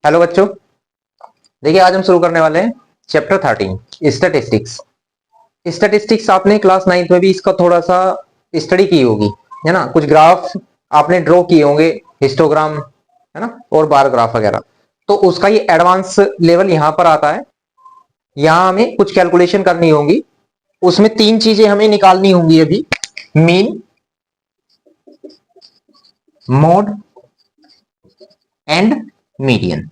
Hello बच्चों। देखिए आज हम शुरू करने वाले हैं चैप्टर 13 स्टैटिस्टिक्स। स्टैटिस्टिक्स आपने क्लास 9th में भी इसका थोड़ा सा स्टडी की होगी, है ना। कुछ ग्राफ आपने ड्रॉ किए होंगे, हिस्टोग्राम, है ना, और बार ग्राफ वगैरह। तो उसका ये एडवांस लेवल यहां पर आता है। यहां हमें कुछ कैलकुलेशन करनी होगी। उसमें तीन चीजें हमें निकालनी होंगी अभी: मीन, मोड एंड मीडियन।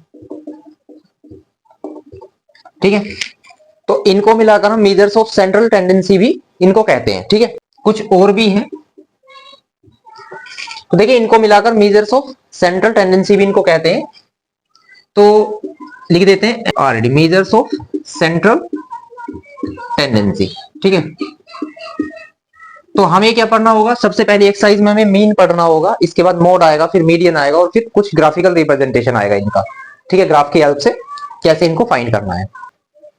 ठीक है, तो इनको मिलाकर हम मेजर्स ऑफ सेंट्रल टेंडेंसी भी इनको कहते हैं। ठीक है, कुछ और भी हैं। तो देखिए इनको मिलाकर मेजर्स ऑफ सेंट्रल टेंडेंसी भी इनको कहते हैं। तो लिख देते हैं already measures of central tendency. ठीक है, तो हमें क्या पढ़ना होगा? सबसे पहले एक्सरसाइज में हमें मीन पढ़ना होगा, इसके बाद मोड आएगा, फिर मीडियन आएगा, और फिर कुछ ग्राफिकल रिप्रेजेंटेशन आएगा इनका। ठीक है, ग्राफ की हेल्प से कैसे इनको फाइंड करना है।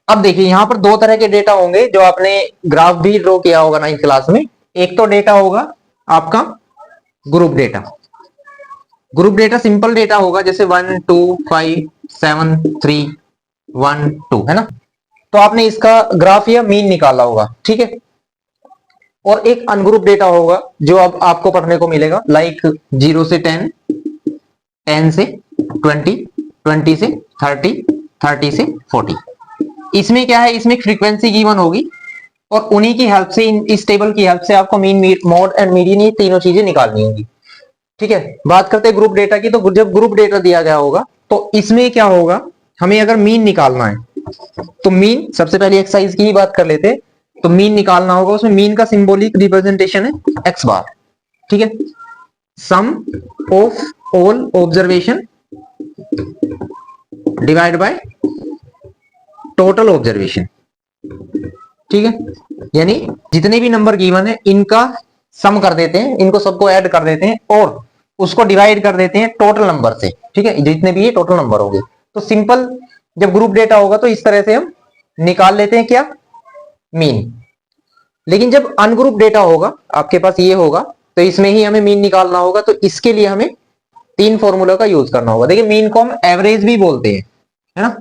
अब देखिए यहां पर दो तरह के डेटा होंगे जो आपने ग्राफ भी ड्रॉ किया होगा 9th क्लास में। एक तो डेटा होगा आपका group data. Group data simple data होगा, जैसे 1 2 5 7 3 1 2, है ना। तो आपने इसका ग्राफ या मीन निकाला होगा। ठीक है, और एक अनग्रुप डेटा होगा जो अब आपको पढ़ने को मिलेगा, लाइक 0 से 10, 10 से 20, 20 से 30, 30 से 40। इसमें क्या है, इसमें फ्रीक्वेंसी गिवन होगी और उन्हीं की हेल्प से, इस टेबल की हेल्प से आपको मीन, मोड एंड मीडियन, ये तीनों चीजें निकालनी होंगी। ठीक है, बात करते हैं ग्रुप डेटा की। तो जब ग्रुप डेटा दिया गया होगा तो इसमें क्या होगा, हमें अगर मीन निकालना है तो मीन, सबसे पहले एक्सरसाइज की ही बात कर लेते हैं। तो मीन निकालना होगा, उसमें मीन का सिंबॉलिक रिप्रेजेंटेशन है एक्स बार। ठीक है, sum of all observation divide by total observation. ठीक है, यानी जितने भी नंबर गिवन है इनका सम कर देते हैं, इनको सबको ऐड कर देते हैं और उसको डिवाइड कर देते हैं टोटल नंबर से। ठीक है, जितने भी ये टोटल नंबर होंगे। तो सिंपल, जब ग्रुप डेटा होगा तो इस तरह से हम निकाल लेते हैं क्या, मीन। लेकिन जब अनग्रुप डेटा होगा आपके पास, ये होगा, तो इसमें ही हमें मीन निकालना होगा। तो इसके लिए हमें तीन फॉर्मूला का यूज करना होगा। देखिए मीन को हम एवरेज भी बोलते हैं, है ना।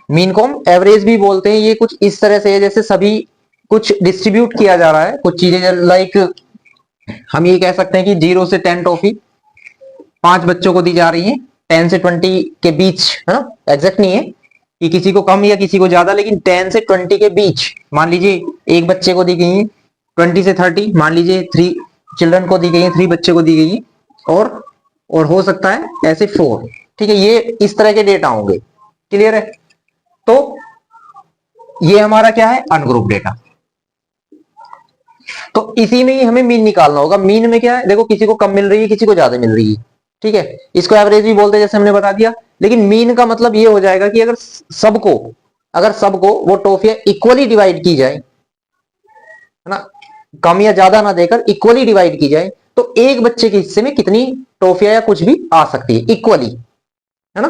मीन को हम एवरेज भी बोलते हैं। ये कुछ इस तरह से है जैसे सभी कुछ डिस्ट्रीब्यूट किया जा रहा है, कुछ चीजें, लाइक हम ये कह सकते हैं कि 0 से 10 टॉफी 5 बच्चों को दी जा रही है, 10 से 20 के बीच, है ना। एग्जैक्ट नहीं है कि किसी को कम या किसी को ज्यादा, लेकिन 10 से 20 के बीच मान लीजिए एक बच्चे को दी गई है। 20 से 30 मान लीजिए 3 चिल्ड्रन को दी गई है, 3 बच्चे को दी गई है, और हो सकता है ऐसे 4। ठीक है, ये इस तरह के डेटा होंगे। क्लियर है? तो ये हमारा क्या है, अनग्रुप डेटा। तो इसी में ही हमें मीन निकालना होगा। मीन में क्या है, देखो किसी को कम मिल रही है, किसी को ज्यादा मिल रही है। ठीक है, इसको एवरेज भी बोलते हैं जैसे हमने बता दिया। लेकिन मीन का मतलब ये हो जाएगा कि अगर सबको वो टॉफियां इक्वली डिवाइड की जाए, है ना, कम या ज्यादा ना देकर इक्वली डिवाइड की जाए, तो एक बच्चे के हिस्से में कितनी टॉफियां या कुछ भी आ सकती है इक्वली, है ना।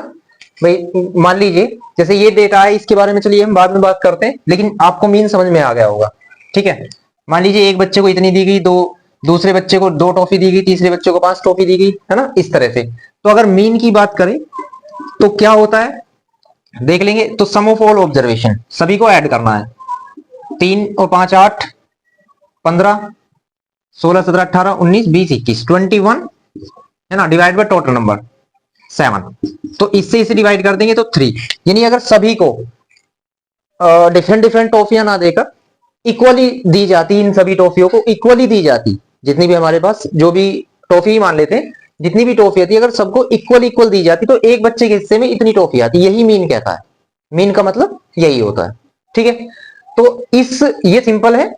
भाई मान लीजिए जैसे ये डेटा है, इसके बारे में चलिए हम बाद में बात करते हैं, लेकिन आपको मीन समझ में आ गया होगा। ठीक है, मान लीजिए एक बच्चे को इतनी दी गई, दो दूसरे बच्चे को 2 टॉफी दी गई, तीसरे बच्चे को 5 टॉफी दी गई, है ना, इस तरह से। तो अगर मीन की बात करें तो क्या होता है, देख लेंगे। तो सम ऑफ ऑल ऑब्जर्वेशन, सभी को ऐड करना है। 3 और 5 8, 15 16 17 18 19 20 21 21, है ना, डिवाइड बाय टोटल नंबर 7। तो इससे इसे डिवाइड कर देंगे तो 3। यानी अगर सभी को डिफरेंट डिफरेंट टॉफियां ना देकर इक्वली दी जाती, इन सभी टॉफियों को इक्वली दी जाती, जितनी भी हमारे पास जो भी टॉफी मान लेते हैं, जितनी भी टॉफी आती है, अगर सबको इक्वल इक्वल दी जाती तो एक बच्चे के हिस्से में इतनी टॉफी आती। यही मीन कहता है। मीन का मतलब यही होता है। ठीक है, तो ये सिंपल है।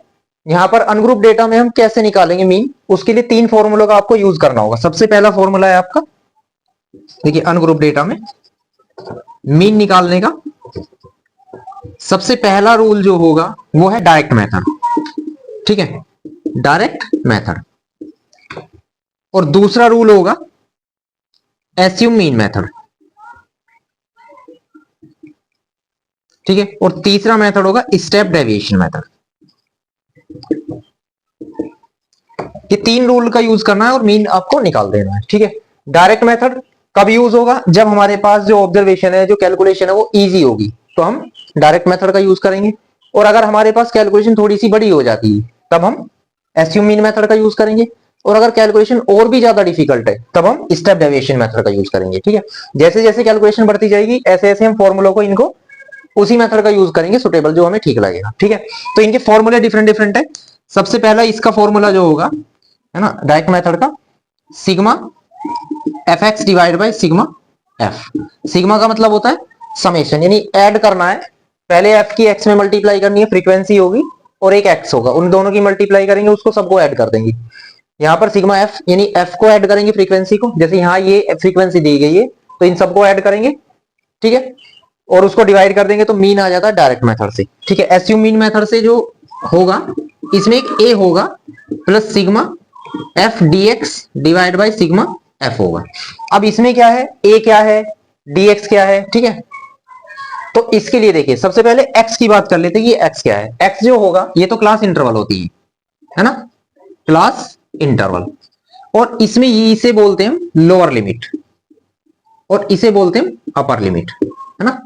यहां पर अनग्रुप डेटा में हम कैसे निकालेंगे मीन, उसके लिए 3 फॉर्मूलों का आपको यूज करना होगा। सबसे पहला फॉर्मूला है आपका, देखिए अनग्रुप डेटा में मीन निकालने का सबसे पहला रूल जो होगा वो है डायरेक्ट मेथड। ठीक है, डायरेक्ट मेथड। और दूसरा रूल होगा एस्यूम मीन मेथड। ठीक है, और तीसरा मेथड होगा स्टेप डेविएशन मेथड। ये 3 रूल का यूज करना है और मीन आपको निकाल देना है। ठीक है, डायरेक्ट मेथड कब यूज होगा? जब हमारे पास जो ऑब्जर्वेशन है, जो कैलकुलेशन है वो इजी होगी, तो हम डायरेक्ट मेथड का यूज करेंगे। और अगर हमारे पास कैलकुलेशन थोड़ी सी बड़ी हो जाती है, तब हम एसयूम मीन मेथड का यूज करेंगे। और अगर कैलकुलेशन और भी ज्यादा डिफिकल्ट है, तब हम स्टेप डेविएशन मेथड का यूज करेंगे। ठीक है, जैसे जैसे कैलकुलेशन बढ़ती जाएगी, ऐसे ऐसे हम फॉर्मूलों को इनको उसी मेथड का यूज करेंगे, सुटेबल जो हमें ठीक लगेगा। ठीक है, तो इनके फॉर्मूले डिफरेंट डिफरेंट है। सबसे पहला इसका फॉर्मूला जो होगा, है ना, डायरेक्ट मेथड का, sigma F X divide by sigma F. Sigma का मतलब होता है समेशन, यानी ऐड करना है। पहले एफ की एक्स में मल्टीप्लाई करनी है, फ्रीक्वेंसी होगी, और एक एक्स होगा, उन दोनों की मल्टीप्लाई करेंगे, उसको सबको ऐड कर देंगे। यहाँ पर सिग्मा एफ यानी एफ को ऐड करेंगे फ्रीक्वेंसी को, जैसे यहाँ ये फ्रीक्वेंसी दी गई है, तो इन सबको ऐड करेंगे। ठीक है, और उसको डिवाइड कर देंगे तो मीन आ जाता है डायरेक्ट मेथड से। ठीक है, एसयू मीन मेथड से जो होगा, इसमें एक ए होगा plus sigma F DX divide by sigma F होगा। अब इसमें क्या है, ए क्या है, डीएक्स क्या है। ठीक है, तो इसके लिए देखिए सबसे पहले एक्स की बात कर लेते हैं। ये एक्स क्या है? एक्स जो होगा, ये तो क्लास इंटरवल होती है ना, क्लास इंटरवल। और इसमें ये इसे बोलते हैं लोअर लिमिट, और इसे बोलते हैं अपर लिमिट, है ना।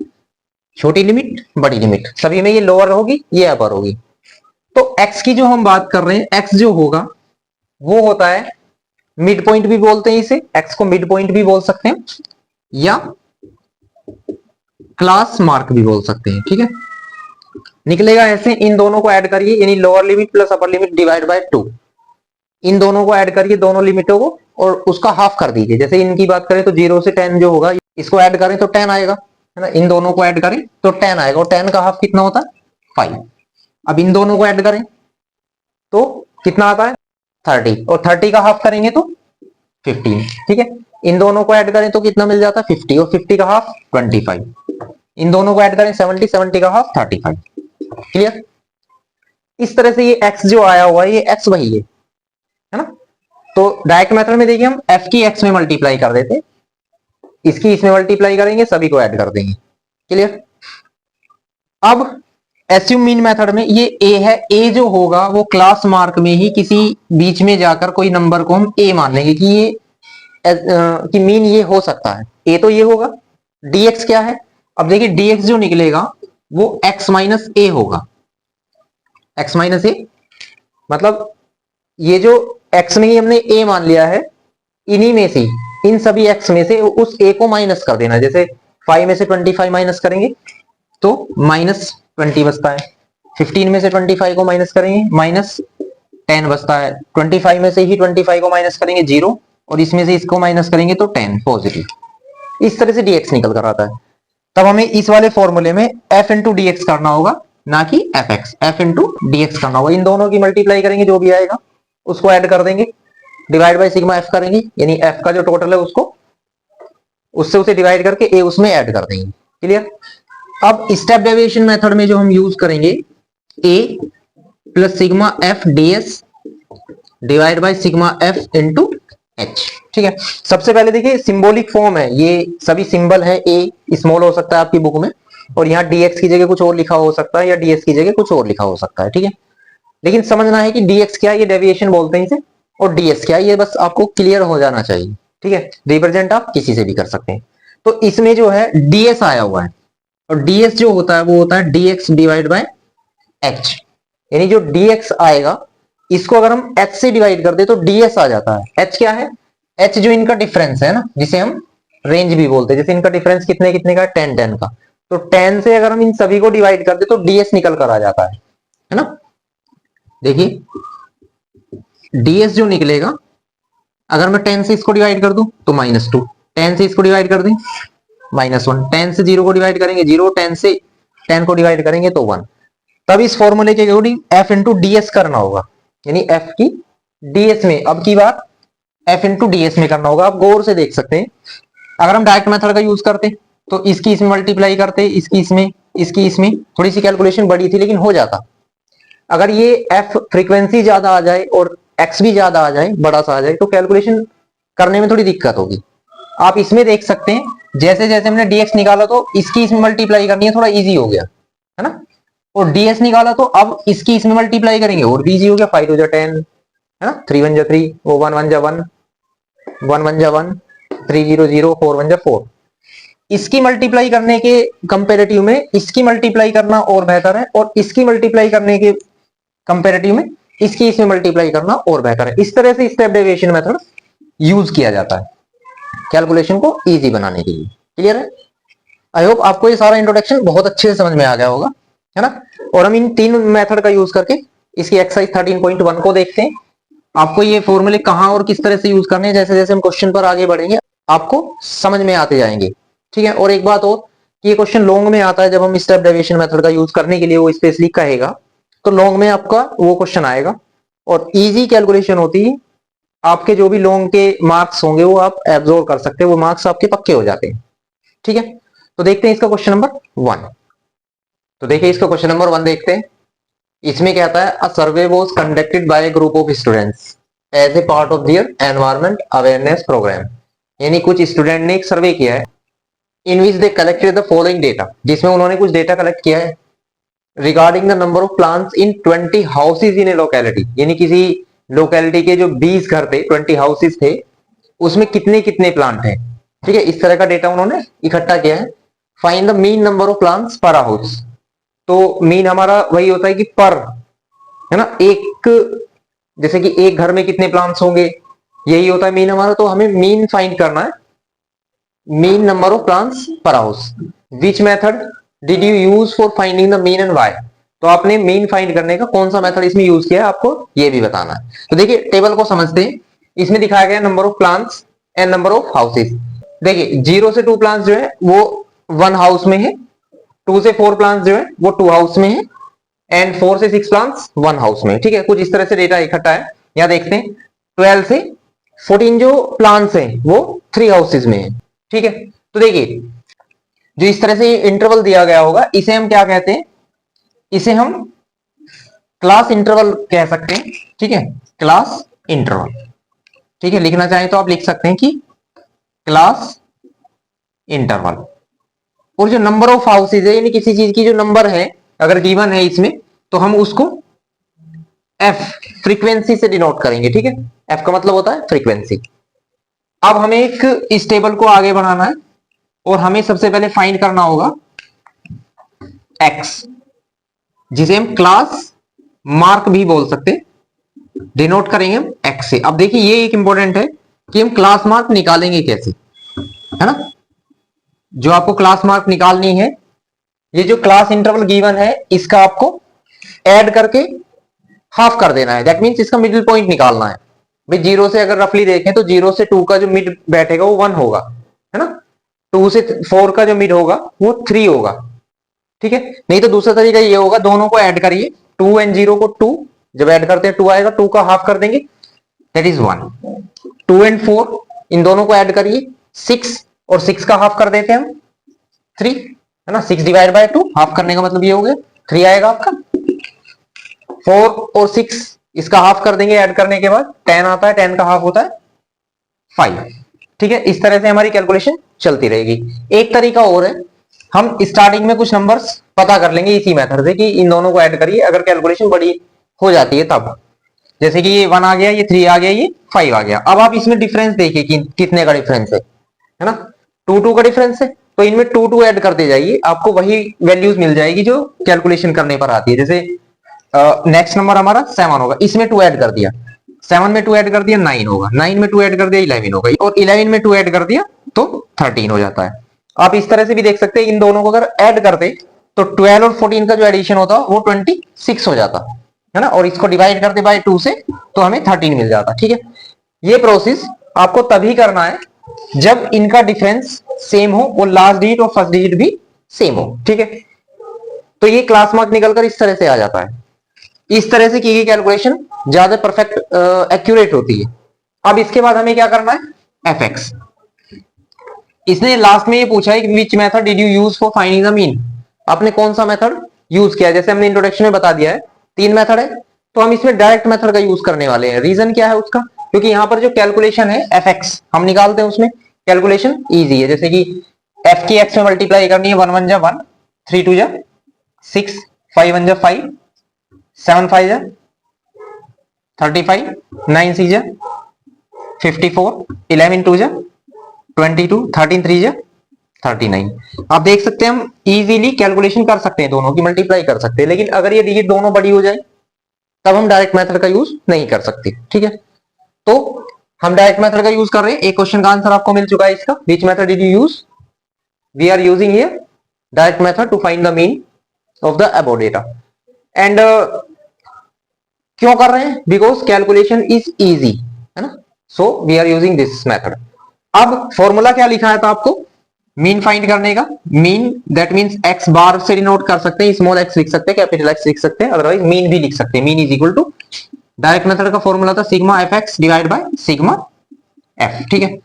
छोटी लिमिट, बड़ी लिमिट, सभी में ये लोअर होगी, ये अपर होगी। तो x की जो हम बात कर रहे हैं, x जो होगा वो होता है मिड पॉइंट भी बोलते हैं इसे, x को मिड पॉइंट भी बोल सकते हैं, या क्लास मार्क भी बोल सकते हैं। ठीक है, निकलेगा ऐसे, इन दोनों को ऐड करिए, यानी lower limit plus upper limit divide by 2। इन दोनों को ऐड करिए, दोनों लिमिटों को, और उसका हाफ कर दीजिए। जैसे इनकी बात करें तो 0 से 10 जो होगा, इसको ऐड करें तो 10 आएगा, है ना। इन दोनों को ऐड करें तो 10 आएगा, और 10 का हाफ कितना होता है? 5। अब इन दोनों को ऐड करें तो कितना आता है? 30, और 30 का हाफ करेंगे तो 15। ठीक है, इन दोनों को ऐड करें तो कितना मिल जाता है? 50, और 50 का हाफ 25। इन दोनों को ऐड करें 70, 70 का हाफ 35। क्लियर? इस तरह से ये x जो आया हुआ है, ये x वही है ना। तो डायरेक्ट मेथड में देखिए हम f की x में मल्टीप्लाई कर देते, इसकी इसमें मल्टीप्लाई करेंगे, सभी को ऐड कर देंगे। क्लियर? अब एस्यूम मीन मेथड में ये a है, a जो होगा वो क्लास मार्क में ही किसी बीच में जाकर कोई नंबर को हम a मान लेंगे कि ये कि मीन ये हो सकता है। a तो ये होगा, dx क्या है? अब देखिए dx जो निकलेगा वो x माइनस ए होगा। x माइनस ए मतलब ये जो x में ही हमने a मान लिया है, इन्हीं में से, इन सभी x में से उस a को माइनस कर देना। जैसे 5 में से 25 माइनस करेंगे तो माइनस 20 बचता है, 15 में से 25 को माइनस करेंगे माइनस 10 बचता है, 25 में से ही 25 को माइनस करेंगे 0, और इसमें से इसको माइनस करेंगे तो 10 पॉजिटिव। इस तरह से dx निकल कर आता है। तब हमें इस वाले फॉर्मूले में f इंटू डी एक्स करना होगा, ना कि fx, f into D x करना होगा। इन दोनों की मल्टीप्लाई करेंगे, जो भी आएगा उसको ऐड कर देंगे, डिवाइड बाय सिग्मा f करेंगे, यानी f का जो टोटल है उसको उससे उसे डिवाइड करके a उसमें ऐड कर देंगे। क्लियर? अब स्टेप डेविएशन मेथड में जो हम यूज करेंगे, a plus sigma F ds divide by sigma f into h। ठीक है, सबसे पहले देखिए सिंबॉलिक फॉर्म है, ये सभी सिंबल है, a स्मॉल हो सकता है आपकी बुक में, और यहाँ dx की जगह कुछ और लिखा हो सकता है, या ds की जगह कुछ और लिखा हो सकता है। ठीक है, लेकिन समझना है कि dx क्या है, ये डेविएशन बोलते हैं इसे, और ds क्या है, ये बस आपको क्लियर हो जाना चाहिए। ठीक है, रिप्रेजेंट आप किसी से भी कर सकते हैं। तो इसमें जो है ds आया हुआ है, और ds जो होता है वो होता है dx डिवाइड बाय h, यानी जो dx आएगा इसको अगर हम h से डिवाइड कर दे तो ds आ जाता है। h क्या है? h जो इनका डिफरेंस है ना, जिसे हम रेंज भी बोलते हैं, जैसे इनका डिफरेंस कितने कितने का? 10 10 का। तो 10 से अगर हम इन सभी को डिवाइड कर दे तो ds निकल कर आ जाता है ना। देखिए ds जो निकलेगा, अगर मैं 10 से इसको डिवाइड कर दूं तो -2, 10 से इसको डिवाइड कर दें -1, 10 से 0 को डिवाइड करेंगे 0, 10 से 10 को डिवाइड करेंगे तो 1। तब इस फॉर्मूले के अकॉर्डिंग f इंटू ds करना होगा, यानी f की ds में, अब की बात f इंटू ds में करना होगा। आप गौर से देख सकते हैं, अगर हम डायरेक्ट मेथड का यूज करते तो इसकी इसमें मल्टीप्लाई करते, इसकी इसमें, इसकी इसमें, थोड़ी सी कैलकुलेशन बड़ी थी लेकिन हो जाता। अगर ये f फ्रीक्वेंसी ज्यादा आ जाए और x भी ज्यादा आ जाए, बड़ा सा आ जाए, तो कैलकुलेशन करने में थोड़ी दिक्कत होगी। आप इसमें देख सकते हैं, जैसे जैसे हमने dx निकाला तो इसकी इसमें मल्टीप्लाई करनी है, थोड़ा इजी हो गया, है ना। और ds निकाला तो अब इसकी इसमें मल्टीप्लाई करेंगे और भी इजी हो गया, 5 2 10, है ना, 3 1 3, वो 1 1 1, 1 1 1, 300, 4 1 4। इसकी मल्टीप्लाई करने के कंपेरेटिव में इसकी मल्टीप्लाई करना और बेहतर है, और इसकी मल्टीप्लाई करने के कंपेरेटिव में इसकी इसमें मल्टीप्लाई करना और बेहतर है। इस तरह से स्टेप डेविएशन मेथड यूज किया जाता है कैलकुलेशन को इजी बनाने के लिए। क्लियर है? आई होप आपको ये सारा इंट्रोडक्शन बहुत अच्छे से समझ में आ गया होगा, है ना। और हम इन तीन मेथड का यूज करके इसकी एक्सरसाइज 13.1 को देखते हैं। आपको ये फॉर्मूले कहां और किस तरह से यूज करने हैं, जैसे जैसे हम क्वेश्चन पर आगे बढ़ेंगे आपको समझ में आते जाएंगे। ठीक है। और एक बात और कि ये क्वेश्चन लॉन्ग में आता है, जब हम स्टेप डेविएशन मेथड का यूज करने के लिए वो स्पेशली कहेगा तो लॉन्ग में आपका वो क्वेश्चन आएगा। और इजी कैलकुलेशन होती है, आपके जो भी लॉन्ग के मार्क्स होंगे वो आप एब्जॉर्व कर सकते हैं, वो मार्क्स आपके पक्के हो जाते हैं। ठीक है। तो देखते हैं इसका क्वेश्चन नंबर 1। तो देखिए इसका क्वेश्चन नंबर 1 देखते हैं। इसमें क्या आता है, a survey was conducted by a group of students as a part of their environment awareness programme. यानी कुछ स्टूडेंट ने एक सर्वे किया है in which they collected the following data, जिसमें उन्होंने कुछ डेटा कलेक्ट किया है regarding the number of plants in 20 houses in a locality. यानी किसी लोकेलिटी के जो 20 घर थे, 20 हाउसेज थे, उसमें कितने कितने प्लांट हैं। ठीक है। इस तरह का डेटा उन्होंने इकट्ठा किया है। Find the mean number of plants per house. तो मीन हमारा वही होता है कि पर, है ना, एक, जैसे कि एक घर में कितने प्लांट्स होंगे, यही होता है मीन हमारा। तो हमें मीन फाइंड करना है, mean number of plants per house. Which method did you use for finding the mean and why. तो आपने मीन फाइंड करने का कौन सा मेथड इसमें यूज किया है, आपको ये भी बताना है। तो देखिए टेबल को समझते हैं। इसमें दिखाया गया number of plants and number of houses. देखिए 0 से 2 प्लांट्स जो है वो 1 हाउस में है, 2 से 4 प्लांट्स जो है वो 2 हाउस में है, एंड 4 से 6 प्लांट्स 1 हाउस में। ठीक है। कुछ इस तरह से डेटा इकट्ठा है। यहां देखते हैं 12 से 14 जो प्लांट्स हैं वो 3 हाउसेज में है। ठीक है। तो देखिए जो इस तरह से इंटरवल दिया गया होगा इसे हम क्या कहते हैं, इसे हम क्लास इंटरवल कह सकते हैं। ठीक है। Class interval. ठीक है। लिखना चाहें तो आप लिख सकते हैं कि क्लास इंटरवल। और जो नंबर ऑफ हाउसेज है, यानी किसी चीज की जो नंबर है अगर गिवन है इसमें, तो हम उसको एफ फ्रीक्वेंसी से डिनोट करेंगे। ठीक है। एफ का मतलब होता है फ्रीक्वेंसी। अब हमें एक इस टेबल को आगे बढ़ाना है और हमें सबसे पहले फाइंड करना होगा एक्स, जिसे हम क्लास मार्क भी बोल सकते हैं, डिनोट करेंगे हम एक्स से। अब देखिए ये एक इंपॉर्टेंट है कि हम क्लास मार्क निकालेंगे कैसे, है ना। जो आपको क्लास मार्क निकालनी है, ये जो क्लास इंटरवल गिवन है इसका आपको ऐड करके हाफ कर देना है। दैट मींस इसका मिडिल पॉइंट निकालना है। भाई 0 से अगर रफली देखें तो 0 से 2 का जो मिड बैठेगा वो 1 होगा, है ना। 2 से 4 का जो मिड होगा वो 3 होगा। ठीक है। नहीं तो दूसरा तरीका ये होगा, दोनों को ऐड करिए, 2 एंड 0 को 2 जब ऐड करते हैं 2 आएगा, 2 का हाफ कर देंगे, दैट इज 1। 2 एंड 4 इन दोनों को ऐड करिए, 6 और 6 का हाफ कर देते हैं हम 3, है ना। 6 डिवाइड बाय 2 हाफ करने का मतलब ये हो गया 3 आएगा आपका। 4 और 6 इसका हाफ कर देंगे, ऐड करने के बाद 10 आता है, 10 का हाफ होता है 5। ठीक है। इस तरह से हमारी कैलकुलेशन चलती रहेगी। एक तरीका और है, हम स्टार्टिंग में कुछ नंबर्स पता कर लेंगे इसी मेथड से कि इन दोनों को ऐड करिए, अगर कैलकुलेशन बड़ी हो जाती है तब। जैसे कि ये 1 आ गया, ये 3 आ गया, ये 5 आ गया। अब आप इसमें डिफरेंस देखिए कि कितने का डिफरेंस है ना। 2 का डिफरेंस है, तो इनमें 2 ऐड करते जाइए, आपको वही वैल्यूज मिल जाएगी जो कैलकुलेशन करने पर आती है। जैसे नेक्स्ट नंबर हमारा 7 होगा, इसमें 2 ऐड कर दिया, 7 में 2 ऐड कर दिया 9 होगा, 9 में 2 ऐड कर दिया 11 होगा, और 11 में 2 ऐड कर दिया तो 13 हो जाता है। आप इस तरह से भी देख सकते हैं, इन दोनों को अगर ऐड करते तो 12 और 14 का जो एडिशन होता वो 26 हो जाता, है ना। और इसको डिवाइड करते बाय 2 से तो हमें 13 मिल जाता। ठीक है। ये प्रोसेस आपको तभी करना है जब इनका डिफरेंस सेम हो और लास्ट डिजिट और फर्स्ट डिजिट भी सेम हो। ठीक है। तो ये क्लास मार्क निकलकर इस तरह से आ जाता है। इस तरह से की गई कैलकुलेशन ज्यादा परफेक्ट एक्यूरेट होती है। अब इसके बाद हमें क्या करना है, एफ एक्स। इसने लास्ट में ये पूछा है विच method did you use for finding the mean. आपने कौन सा मेथड यूज किया। जैसे हमने इंट्रोडक्शन में बता दिया है 3 मेथड है, तो हम इसमें डायरेक्ट मेथड का यूज करने वाले हैं। रीजन क्या है उसका, क्योंकि यहां पर जो कैलकुलेशन है एफ एक्स हम निकालते हैं उसमें कैलकुलेशन इजी है। जैसे कि एफ की एक्स में मल्टीप्लाई करनी है, 1 1 जा 1, 3 2 जा 6, 5 1 जा 5, 7 5 जा 35, 9 6 जा 54, 11 2 जा 22, 13 3 जा 39। आप देख सकते हैं हम इजीली कैलकुलेशन कर सकते हैं, दोनों की मल्टीप्लाई कर सकते हैं, लेकिन अगर ये डिजिट दोनों बड़ी हो जाए तब हम डायरेक्ट मेथड का यूज नहीं कर सकते। ठीक है, तो हम डायरेक्ट मेथड का यूज कर रहे हैं। एक क्वेश्चन का आंसर आपको मिल चुका है इसका, which method did you use? We are using here direct method to find the mean of the above data. And क्यों कर रहे हैं? बिकॉज कैलकुलेशन इज इजी, है ना, so we are using this method. अब फॉर्मूला क्या लिखा है था आपको मीन फाइंड करने का? Mean that means X bar से डिनोट कर सकते हैं, स्मॉल एक्स लिख सकते हैं, कैपिटल एक्स लिख सकते हैं, अदरवाइज मीन भी लिख सकते हैं। Mean is equal to, direct method का फॉर्मूला था sigma F X divide by sigma F. ठीक है,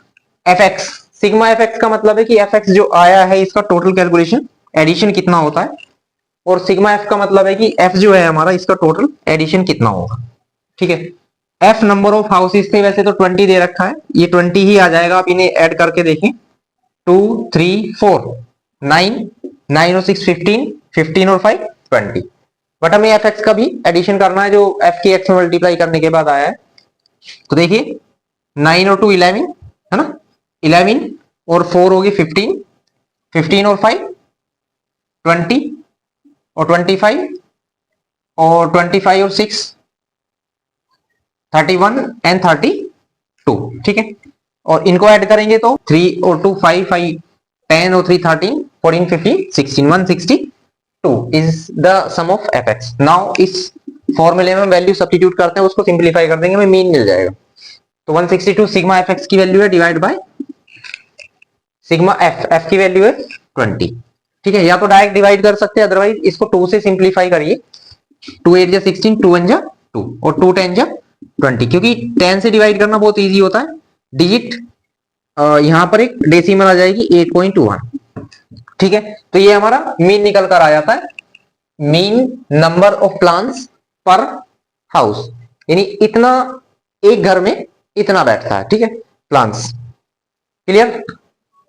F X, sigma F X का मतलब है कि एफ एक्स जो आया है इसका टोटल कैलकुलेशन एडिशन कितना होता है, और सिग्मा एफ का मतलब है कि एफ जो है हमारा इसका टोटल एडिशन कितना होगा। ठीक है, एफ नंबर ऑफ हाउसेस थे, वैसे तो 20 दे रखा है, ये 20 ही आ जाएगा। आप इन्हें ऐड करके देखें, 2 3 4 9, 9 और 6 15, 15 और 5 20। बट हमें एफ एक्स का भी एडिशन करना है जो एफ की एक्स में मल्टीप्लाई करने के बाद आया है। तो देखिए 9 और 2 11, है ना, 11 और 4 होगी 15, 15 और 5 20 और 25 और 25 और 6 31 एंड 32। ठीक है, और इनको ऐड करेंगे तो 3 और 2 5 5 10 और 3 13 14 15 16 162 is the sum of F X. Now इस फॉर्मूले में वैल्यू सब्स्टिट्यूट करते हैं, उसको सिंप्लीफाई कर देंगे, हमें मीन मिल जाएगा। तो 162 सिग्मा एफ एक्स की वैल्यू है divide by sigma F, F की वैल्यू है 20। ठीक है, या तो डायरेक्ट डिवाइड कर सकते हैं, अदरवाइज इसको 2 से सिंप्लीफाई करिए। 2 8 जा 16, 2 1 जा 2 और 2 10 जा 20, क्योंकि 10 से डिवाइड करना बहुत इजी होता है। डिजिट यहां पर एक डेसिमल आ जाएगी 8.1। ठीक है, तो ये हमारा मीन निकल कर आ जाता है, mean number of plants per house, यानी इतना एक घर में इतना बैठता है। ठीक है, प्लांट्स। क्लियर?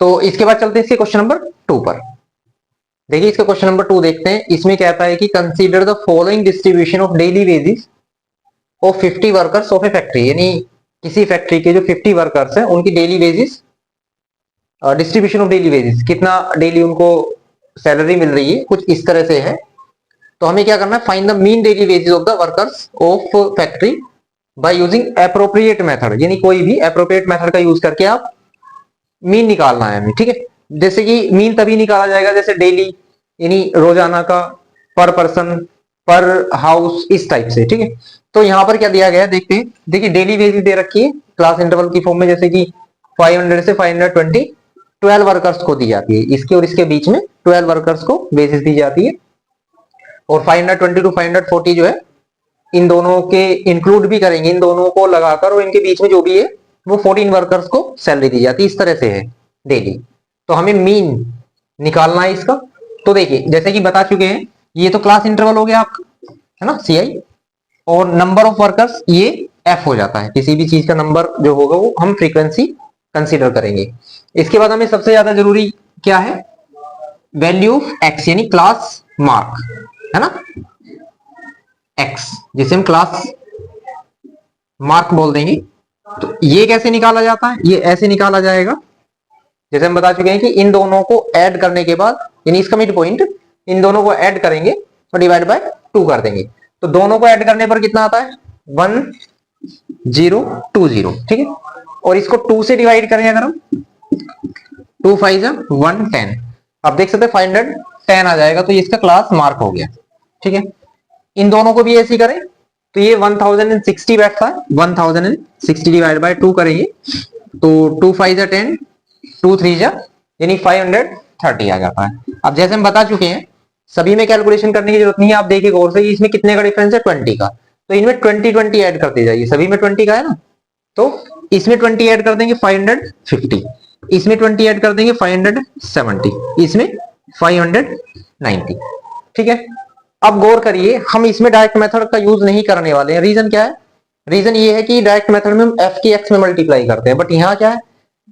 तो इसके बाद चलते हैं इसके क्वेश्चन नंबर 2 पर। देखिए इसका क्वेश्चन नंबर 2 देखते हैं। इसमें कहता है कि consider the following distribution of daily wages of 50 workers of A factory, यानी किसी फैक्ट्री के जो 50 वर्कर्स हैं उनकी daily wages, distribution of daily wages, कितना डेली उनको सैलरी मिल रही है, कुछ इस तरह से है। तो हमें क्या करना है? Find the mean daily wages of the workers of factory by using appropriate method, यानी कोई भी एप्रोप्रिएट मेथड का यूज करके आप मीन निकालना है हमें। ठीक है, जैसे कि मीन तभी निकाला जाएगा जैसे डेली, यानी रोजाना का, पर पर्सन, पर हाउस, इस टाइप से। ठीक है, तो यहां पर क्या दिया गया है देखते हैं। देखिए डेली वेजेस दे रखी है क्लास इंटरवल की फॉर्म में, जैसे कि 500 से 520 12 वर्कर्स को दी जाती है, इसके और इसके बीच में 12 वर्कर्स को वेजेस दी जाती है। और 520 टू 540 जो है इन दोनों के इंक्लूड भी करेंगे, इन दोनों को लगाकर, और इनके बीच में जो भी है वो 14 वर्कर्स को सैलरी दी जाती है। इस तरह से है डेली। तो हमें मीन निकालना है इसका। तो देखिए जैसे कि बता चुके हैं, ये तो क्लास इंटरवल हो गया आपका, है ना, सीआई, और नंबर ऑफ वर्कर्स ये एफ हो जाता है। किसी भी चीज का नंबर जो होगा वो हम फ्रीक्वेंसी कंसीडर करेंगे। इसके बाद हमें सबसे ज्यादा जरूरी क्या है? वैल्यू ऑफ एक्स, यानी क्लास मार्क, है ना, एक्स, जिसे हम क्लास मार्क बोल देंगे। तो ये कैसे निकाला जाता है? ये ऐसे निकाला जाएगा जैसे हम बता चुके हैं कि इन दोनों को ऐड करने के बाद, यानी इसका मिड पॉइंट, इन दोनों को ऐड करेंगे और डिवाइड बाय 2 कर देंगे। तो दोनों को ऐड करने पर कितना आता है? 1020। ठीक है, और इसको 2 से डिवाइड करें अगर हम, 2 5 जा 110, आप देख सकते हैं 510 आ जाएगा। तो ये इसका क्लास मार्क हो गया। ठीक है, इन दोनों को भी ऐसे करें तो ये 1060 बैठता है, 1060 डिवाइड बाय 2 करेंगे तो 2 5 जा 10, 2 3 जा, यानी 530 आ जाता है। अब जैसे हम बता चुके हैं सभी में कैलकुलेशन करने की जरूरत नहीं है। आप देखिए गौर से इसमें कितने का डिफरेंस है? 20 का। तो इनमें 20 ऐड करते जाइए, सभी में 20 का है ना, तो इसमें 20 ऐड कर देंगे 550, इसमें 20 ऐड कर देंगे 570, इसमें 590। ठीक है, अब गौर करिए हम इसमें डायरेक्ट मेथड का यूज नहीं करने वाले हैं। रीजन क्या है? रीजन ये है कि डायरेक्ट मेथड में हम एफ की एक्स में मल्टीप्लाई करते हैं, बट यहाँ क्या है,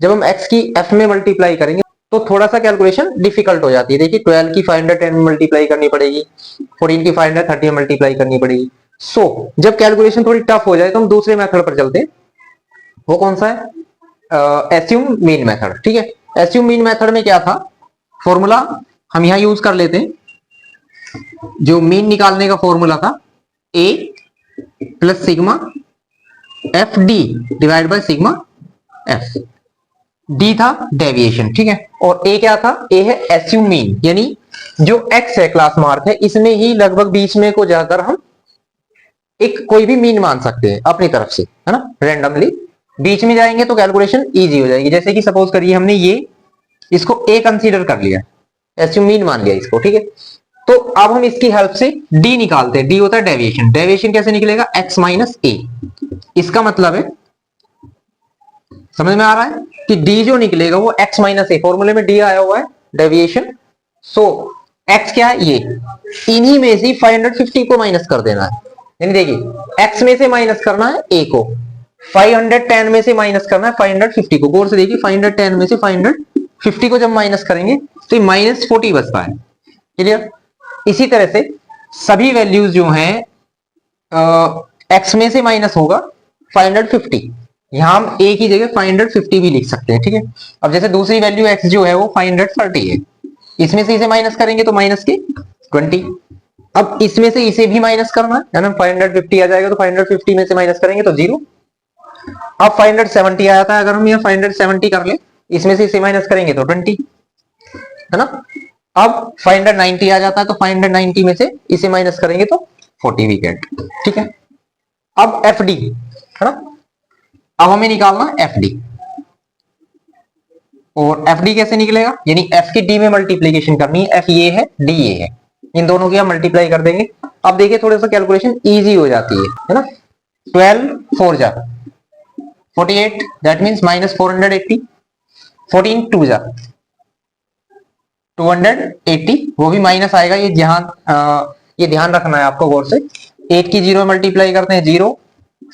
जब हम एक्स की एफ में मल्टीप्लाई करेंगे तो थोड़ा सा कैलकुलेशन डिफिकल्ट हो जाती है। देखिए 12 की 510 में मल्टीप्लाई करनी पड़ेगी, 14 की 530 में मल्टीप्लाई करनी पड़ेगी। सो जब कैलकुलेशन थोड़ी टफ हो जाए तो हम दूसरे मेथड पर चलते हैं। वो कौन सा है? Assume mean method. ठीक है, एस्यूम मीन मेथड में क्या था, फॉर्मूला हम यहां यूज कर लेते हैं। जो मीन निकालने का फॉर्मूला था A plus sigma F D divide by sigma F. D था डेविएशन, ठीक है, और ए क्या था, ए है एस्यूम मीन, यानी जो एक्स है क्लास मार्क है, इसमें ही लगभग बीच में को जाकर हम एक कोई भी मीन मान सकते हैं अपनी तरफ से, है ना, रेंडमली बीच में जाएंगे तो कैलकुलेशन इजी हो जाएगी। जैसे कि सपोज करिए हमने ये इसको ए कंसीडर कर लिया, एस्यूम मीन मान लिया इसको, ठीक है, तो अब हम इसकी हेल्प से डी निकालते हैं। डी होता है डेविएशन। डेविएशन कैसे निकलेगा, एक्स माइनस ए। इसका मतलब है, समझ में आ रहा है कि डी जो निकलेगा वो एक्स माइनस ए, फॉर्मूले में डी आया हुआ है डेविएशन। सो एक्स क्या है, ये इन्हीं में से 550 को माइनस कर देना है, यानी देखिए एक्स में से माइनस करना है ए को, 510 में से माइनस करना है 550 को। गौर से देखिए 510 में से 550 को जब माइनस करेंगे तो ये -40 बचता है। क्लियर। इसी तरह से सभी वैल्यूज जो हैं एक्स में से माइनस होगा 550, यहां हम ए की जगह 550 भी लिख सकते हैं, ठीक है। अब जैसे दूसरी वैल्यू एक्स जो है वो 530 है, इसमें से इसे माइनस करेंगे तो माइनस के 20। अब इसमें से इसे भी माइनस करना है ना, 550 आ जाएगा तो 550 में से माइनस करेंगे तो 0। अब 570 आया था, अगर हम यहाँ 570 कर ले, इसमें से इसे माइनस करेंगे तो 20, है ना। अब 590 आ जाता है तो 590 में से इसे माइनस करेंगे तो 40 वी गेट, ठीक है। अब एफ डी, है ना, अब हमें निकालना एफ डी। और एफ डी कैसे निकलेगा, यानी एफ की डी में मल्टीप्लीकेशन करनी है, एफ ये है डी ये है, इन दोनों की हम मल्टीप्लाई कर देंगे। अब देखिए थोड़ा सा कैलकुलेशन इजी हो जाती है ना। 12 4 जा 48, दैट मींस -480। 14 2 जा 280, वो भी माइनस आएगा, ये ये ध्यान रखना है आपको गौर से। 8 की 0 में मल्टीप्लाई करते हैं 0,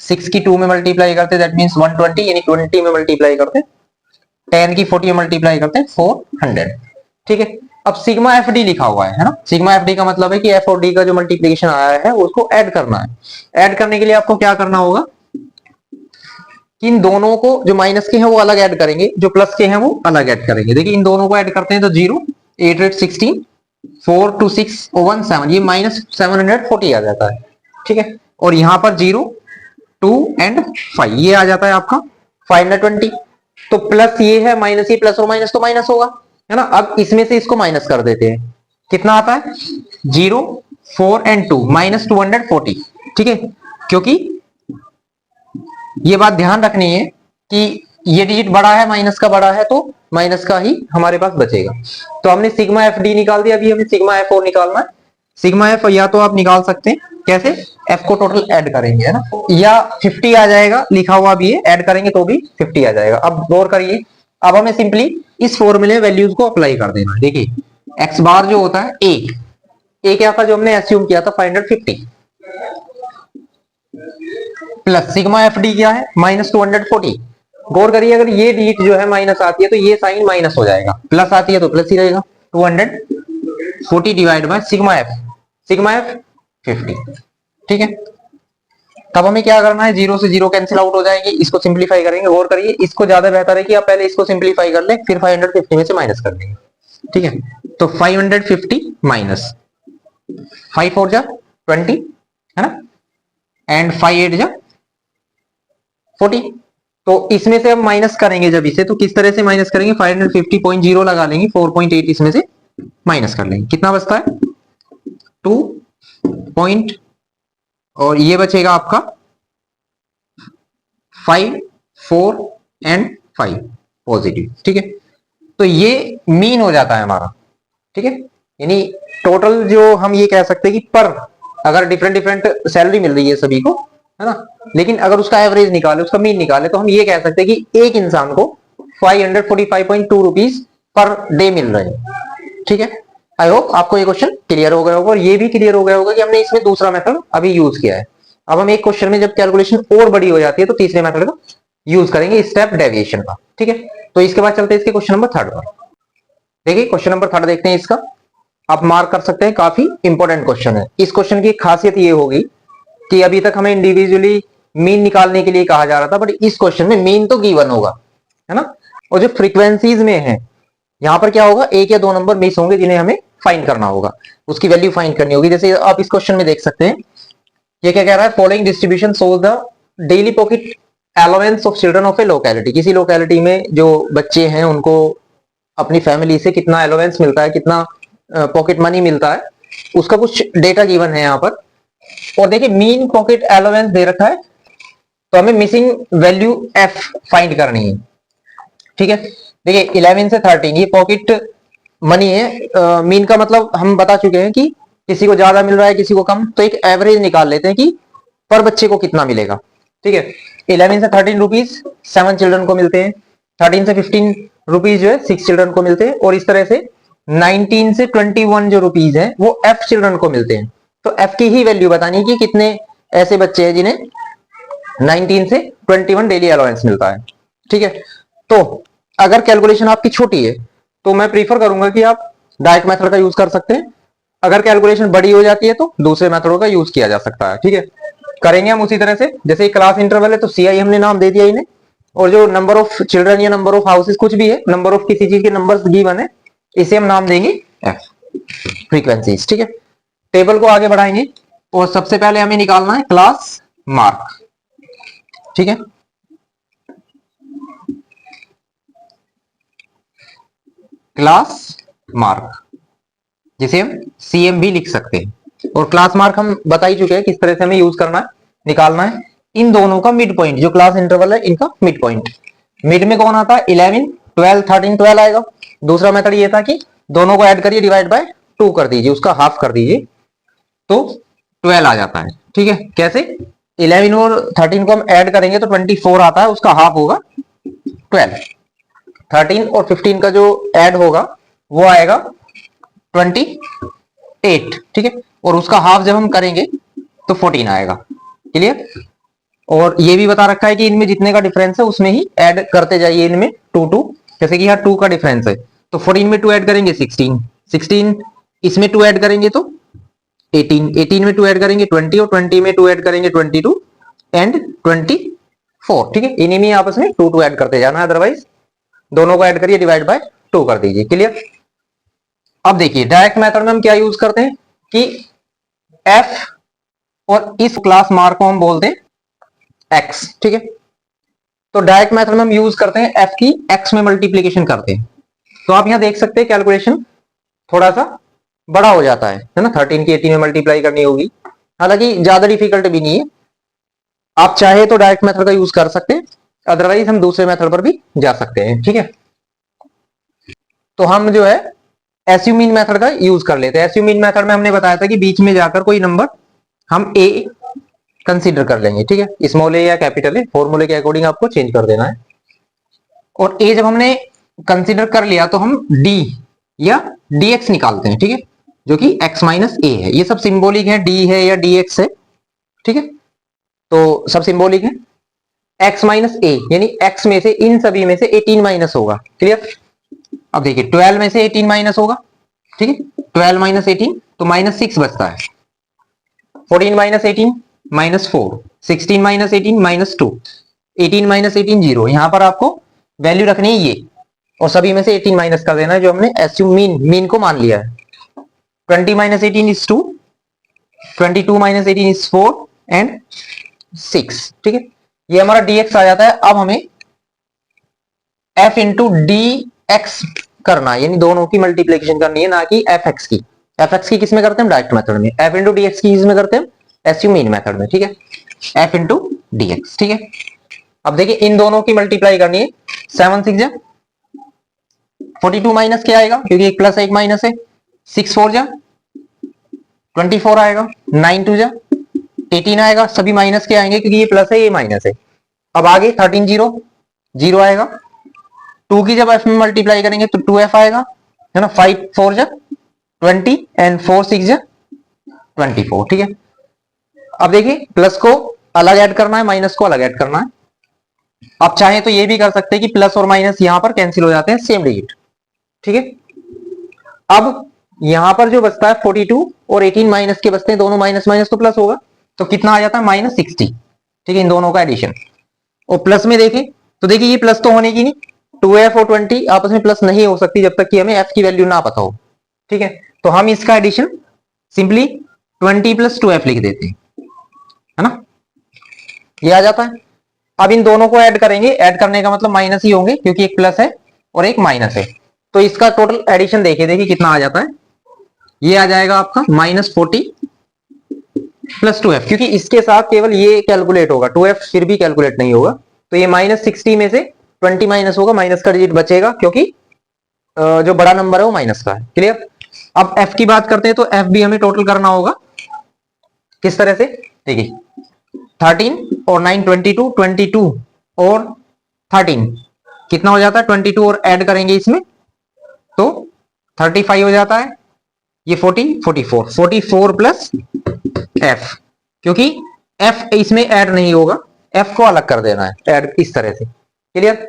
6 की 2 में मल्टीप्लाई करते हैं दैट मींस 120, यानी 20 में मल्टीप्लाई करते हैं, 10 की 40 में मल्टीप्लाई करते हैं 400, ठीक है। अब सिग्मा एफ डी लिखा हुआ है ना, सिग्मा एफ डी का मतलब है कि एफ और डी का जो मल्टीप्लीकेशन आया है उसको ऐड करना है। ऐड करने के लिए आपको क्या करना होगा कि इन दोनों को, जो माइनस के हैं वो अलग ऐड करेंगे, जो प्लस के हैं वो अलग ऐड करेंगे। देखिए इन दोनों को ऐड करते हैं तो 0 8 8 16 4 2 6 1 7, ये -740 आ जाता है, ठीक है। और यहां पर 0 2 एंड 5 ये आ जाता है आपका 520। तो प्लस ये है, माइनस ये, प्लस और माइनस तो माइनस होगा, है ना। अब इसमें से इसको माइनस कर देते हैं, कितना आता है 0 4 एंड 2 -240, ठीक है। क्योंकि ये बात ध्यान रखनी है कि ये डिजिट बड़ा है, माइनस का बड़ा है, तो माइनस का ही हमारे पास बचेगा। तो हमने सिग्मा एफ डी निकाल दिया, अभी हमें सिग्मा एफ ओ निकालना है। सिग्मा एफ या तो आप निकाल सकते हैं कैसे, एफ को टोटल ऐड करेंगे, है ना, या 50 आ जाएगा लिखा हुआ भी है, ऐड करेंगे तो भी 50 आ जाएगा। अब गौर करिए, अब हमें सिंपली इस फॉर्मूले वैल्यूज को अप्लाई कर देना है। देखिए एक्स बार जो होता है ए क्या था जो हमने एस्यूम किया था 550, प्लस सिग्मा एफ डी क्या है -240। गौर करिए अगर ये डिजिट जो है माइनस आती है तो ये साइन माइनस हो जाएगा, प्लस आती है तो प्लस ही रहेगा। 240 डिवाइड बाय सिग्मा एफ 50, ठीक है। तब हमें क्या करना है, 0 से 0 कैंसिल आउट हो जाएंगे, इसको सिंप्लीफाई करेंगे। गौर करिए इसको ज्यादा बेहतर है कि आप पहले इसको सिंप्लीफाई कर लें, फिर 550 में से माइनस कर देंगे, ठीक है। तो 550 माइनस 5 4 जा 20, है ना, एंड 5 8 जा 40। तो इसमें से हम माइनस करेंगे जब इसे, तो किस तरह से माइनस करेंगे, 550.0 लगा लेंगे, 4.8 इसमें से माइनस कर लेंगे, कितना बचता है 2 पॉइंट, और ये बचेगा आपका 5 4 एंड 5 पॉजिटिव, ठीक है। तो ये मीन हो जाता है हमारा, ठीक है। यानी टोटल जो हम ये कह सकते हैं कि पर अगर डिफरेंट डिफरेंट सैलरी मिल रही है सभी को, है ना, लेकिन अगर उसका एवरेज निकाले, उसका मीन निकाले, तो हम ये कह सकते हैं कि एक इंसान को 545.2 रुपीज पर डे मिल रहे हैं, ठीक है। आई होप आपको ये क्वेश्चन क्लियर हो गया होगा, और ये भी क्लियर हो गया होगा कि हमने इसमें दूसरा मेथड अभी यूज किया है। अब हम एक क्वेश्चन में जब कैलकुलेशन और बड़ी हो जाती है तो तीसरे मेथड का यूज करेंगे, स्टेप डेविएशन का, ठीक है। तो इसके बाद चलते हैं इसके क्वेश्चन नंबर 3 पर। देखिए क्वेश्चन नंबर 3 देखते हैं, इसका आप मार्क कर सकते हैं, काफी इंपॉर्टेंट क्वेश्चन है। इस क्वेश्चन की खासियत ये होगी कि अभी तक हमें इंडिविजुअली मीन निकालने के लिए कहा जा रहा था, बट इस क्वेश्चन में मीन तो गिवन होगा, है ना। और जो फ्रीक्वेंसीज में है, यहां पर क्या होगा, एक या दो नंबर मिस होंगे जिन्हें हमें फाइंड करना होगा, उसकी वैल्यू फाइंड करनी होगी। जैसे आप इस क्वेश्चन में देख सकते हैं, ये क्या कह रहा है, following distribution shows the daily pocket allowance of children of A locality. किसी लोकेलिटी में जो बच्चे हैं उनको अपनी फैमिली से कितना अलाउंस मिलता है, कितना पॉकेट मनी मिलता है, उसका कुछ डेटा गिवन है यहाँ पर। और देखिए मीन पॉकेट अलाउंस दे रखा है, तो हमें मिसिंग वैल्यू एफ फाइंड करनी है। ठीक है, देखिए 11 से 13 ये पॉकेट मनी है। मीन का मतलब हम बता चुके हैं कि किसी को ज्यादा मिल रहा है किसी को कम, तो एक एवरेज निकाल लेते हैं कि पर बच्चे को कितना मिलेगा। ठीक है, 11 से 13 रुपीज 7 चिल्ड्रन को मिलते हैं, 13 से 15 रुपीज जो है 6 चिल्ड्रन को मिलते हैं, और इस तरह से 19 से 21 जो रुपीज है वो एफ चिल्ड्रन को मिलते हैं। तो एफ की ही वैल्यू बतानी है कि कितने ऐसे बच्चे हैं जिन्हें 19 से 21 डेली अलाउंस मिलता है। ठीक है, तो अगर कैलकुलेशन आपकी छोटी है तो मैं प्रीफर करूंगा कि आप डायरेक्ट मेथड का यूज कर सकते हैं। अगर कैलकुलेशन बड़ी हो जाती है तो दूसरे मेथडों का यूज किया जा सकता है। ठीक है, करेंगे हम उसी तरह से, जैसे क्लास इंटरवल है तो सीआई हमने नाम दे दिया इन्हें, और जो नंबर ऑफ चिल्ड्रन या नंबर ऑफ हाउसेस कुछ भी है, नंबर ऑफ किसी चीज के नंबर्स गिवन है, इसे हम नाम देंगे एफ फ्रीक्वेंसीज। ठीक है, टेबल को आगे बढ़ाएंगे और सबसे पहले हमें निकालना है क्लास मार्क। ठीक है, क्लास मार्क जिसे हम सीएम भी लिख सकते हैं, और क्लास मार्क हम बता ही चुके हैं किस तरह से हमें यूज करना है, निकालना है इन दोनों का मिड पॉइंट, जो क्लास इंटरवल है इनका मिड पॉइंट। मिड में कौन आता है, 11 12 13 12 आएगा। दूसरा मेथड ये था कि दोनों को ऐड करिए, डिवाइड बाय 2 कर दीजिए, उसका हाफ कर दीजिए तो 12 आ जाता है। ठीक है, कैसे, 11 और 13 को हम ऐड करेंगे तो 24 आता है, उसका हाफ होगा 12। 13 और 15 का जो ऐड होगा वो आएगा 28। ठीक है, और उसका हाफ जब हम करेंगे तो 14 आएगा। क्लियर, और ये भी बता रखा है कि इनमें जितने का डिफरेंस है उसमें ही ऐड करते जाइए, इनमें 2 2, जैसे कि यहाँ 2 का डिफरेंस है तो 14 में 2 ऐड करेंगे 16, 16 इसमें 2 ऐड करेंगे तो 18, 18 में 2 ऐड करेंगे 20, और 20 में 2 ऐड करेंगे 22 एंड 24। ठीक है, इन्हीं में आपस में 2 2 ऐड करते जाना, अदरवाइज दोनों को ऐड करिए, डिवाइड बाय 2 कर दीजिए। क्लियर, अब देखिए डायरेक्ट मेथड में हम क्या यूज करते हैं कि एफ और इस क्लास मार्क को हम बोलते हैं एक्स। ठीक है, तो डायरेक्ट मेथड में हम यूज करते हैं एफ की एक्स में मल्टीप्लीकेशन करते हैं। तो आप यहां देख सकते हैं कैलकुलेशन थोड़ा सा बड़ा हो जाता है ना, 13 की 18 में मल्टीप्लाई करनी होगी, हालांकि ज्यादा डिफिकल्ट भी नहीं है। आप चाहे तो डायरेक्ट मेथड का यूज कर सकते हैं, अदरवाइज हम दूसरे मेथड पर भी जा सकते हैं। ठीक है, तो हम जो है एसयू मीन मेथड का यूज कर लेते हैं। एसयू मीन मेथड में हमने बताया था कि बीच में जाकर कोई नंबर हम ए कंसीडर कर लेंगे। ठीक है, स्मॉल ए या कैपिटल ए, फॉर्मूले के अकॉर्डिंग आपको चेंज कर देना है। और ए जब हमने कंसीडर कर लिया तो हम डी या dx निकालते हैं। ठीक है, जो कि x माइनस ए है, ये सब सिंबॉलिक है, डी है या dx है। ठीक है, तो सब सिंबॉलिक है। x माइनस ए यानी x में से इन सभी में से 18 माइनस होगा। क्लियर, अब देखिए 12 में से 18 माइनस होगा। ठीक है, 12 माइनस 18 तो माइनस 6 बचता है, 14 minus 18 minus 4, 16 minus 18 minus 2, 18 minus 18 0। यहां पर आपको वैल्यू रखनी है ये, और सभी में से 18 माइनस कर देना है जो हमने एसयू मीन को मान लिया है। 20 minus 18 is 2, 22 minus 18 is 4 and 6। ठीक है, ये हमारा dx आ जाता है। अब हमें f इंटू डी एक्स करना है, यानी दोनों की मल्टीप्लीकेशन करनी है, ना कि एफ एक्स की। एफ एक्स की किस में करते हैं, डायरेक्ट मेथड में। एफ इंटू डी एक्स की किस में करते हैं, एसयू मीन मेथड में। ठीक है, एफ इंटू डी एक्स। ठीक है, अब देखिए इन दोनों की मल्टीप्लाई करनी है, 7 6 जा 42 माइनस क्या आएगा, क्योंकि एक प्लस एक माइनस है, 6 4 जा 24 आएगा, 9 2 जा 18 आएगा, सभी माइनस के आएंगे क्योंकि ये प्लस है ये माइनस है। अब आगे 13 0 0 आएगा, 2 की जब एफ में मल्टीप्लाई करेंगे तो 2f आएगा, है ना। 5 4 जा 20 एंड 4 6 जा 24। ठीक है, अब देखिए प्लस को अलग ऐड करना है, माइनस को अलग ऐड करना है। आप चाहें तो ये भी कर सकते हैं कि प्लस और माइनस यहां पर कैंसिल हो जाते हैं, सेम डिजिट। ठीक है, अब यहां पर जो बचता है 42 और 18 माइनस के बचते हैं, दोनों माइनस माइनस तो प्लस होगा, तो कितना आ जाता है -60। ठीक है, इन दोनों का एडिशन। और प्लस में देखें तो देखिए ये प्लस तो होने की नहीं, 2f और 20 आपस में प्लस नहीं हो सकती जब तक कि हमें f की वैल्यू ना पता हो। ठीक है, तो हम इसका एडिशन सिंपली 20 प्लस 2f लिख देते हैं, है ना, ये आ जाता है। अब इन दोनों को ऐड करेंगे, ऐड करने का मतलब माइनस ही होंगे क्योंकि एक प्लस है और एक माइनस है। तो इसका टोटल एडिशन देखिए कितना आ जाता है, ये आ जाएगा आपका -40 प्लस 2f, क्योंकि इसके साथ केवल ये कैलकुलेट होगा, 2f फिर भी कैलकुलेट नहीं होगा। तो ये -60 में से 20 माइनस होगा, माइनस का डिजिट बचेगा क्योंकि जो बड़ा नंबर है वो माइनस का है। क्लियर। अब f की बात करते हैं तो f भी हमें टोटल करना होगा। किस तरह से, देखिए 13 और 9 22, 22 और 13 कितना हो जाता है, 22 और ऐड करेंगे इसमें तो 35 हो जाता है, ये 40 44, 44 प्लस f, क्योंकि f इसमें ऐड नहीं होगा, f को अलग कर देना है, ऐड इस तरह से। क्लियर।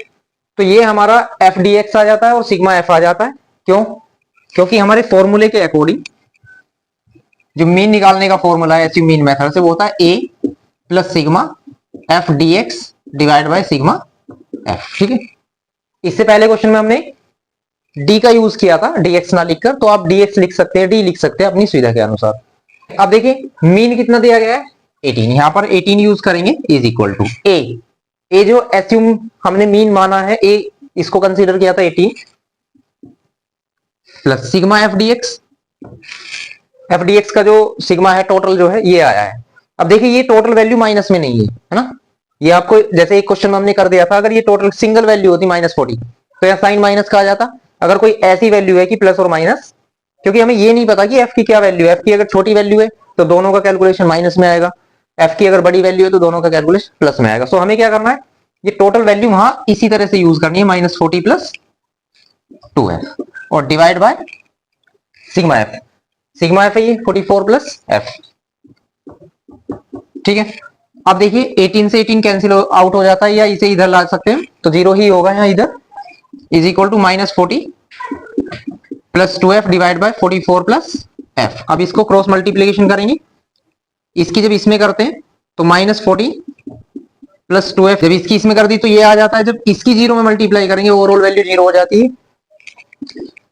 तो ये हमारा एफ डी एक्स आ जाता है और सिग्मा एफ आ जाता है। क्यों, क्योंकि हमारे फॉर्मूले के अकॉर्डिंग जो मीन निकालने का फॉर्मूला है ऐसी मीन मेथड से वो होता है A plus sigma F D X divide by sigma F. ठीक है, इससे पहले क्वेश्चन में हमने डी का यूज किया था, डीएक्स ना लिखकर, तो आप डीएक्स लिख सकते हैं, डी लिख सकते हैं अपनी सुविधा के अनुसार। अब देखिए मीन कितना दिया गया है 18, यहां पर 18 यूज करेंगे, इज इक्वल टू ए जो एस्यूम हमने मीन माना है ए, इसको कंसीडर किया था 18 plus sigma F D x का जो सिग्मा है टोटल जो है ये आया है। अब देखिए ये टोटल वैल्यू माइनस में नहीं है ना, ये आपको जैसे एक क्वेश्चन में हमने कर दिया था, अगर ये टोटल सिंगल वैल्यू होती -40 तो यह साइन माइनस का आ जाता। अगर कोई ऐसी वैल्यू है कि प्लस और माइनस, क्योंकि हमें ये नहीं पता कि एफ की क्या वैल्यू है, एफ की अगर छोटी वैल्यू है तो दोनों का कैलकुलेशन माइनस में आएगा, एफ की अगर बड़ी वैल्यू है तो दोनों का कैलकुलेशन प्लस में आएगा। सो हमें क्या करना है, ये टोटल वैल्यू वहां इसी तरह से यूज करनी है, -40 प्लस 2f और divide by sigma F, sigma F है ये 44 प्लस एफ। ठीक है, अब देखिए 18 से 18 कैंसिल आउट हो जाता है, या इसे इधर ला सकते हैं तो 0 ही होगा यहाँ इधर, is equal to -40 plus 2f divide by 44 plus f। अब इसको क्रॉस मल्टीप्लीकेशन करेंगे, इसकी जब इसमें करते हैं तो -40 प्लस 2f, जब इसकी इसमें कर दी तो ये आ जाता है, जब इसकी 0 में मल्टीप्लाई करेंगे ओवरऑल वैल्यू 0 हो जाती है।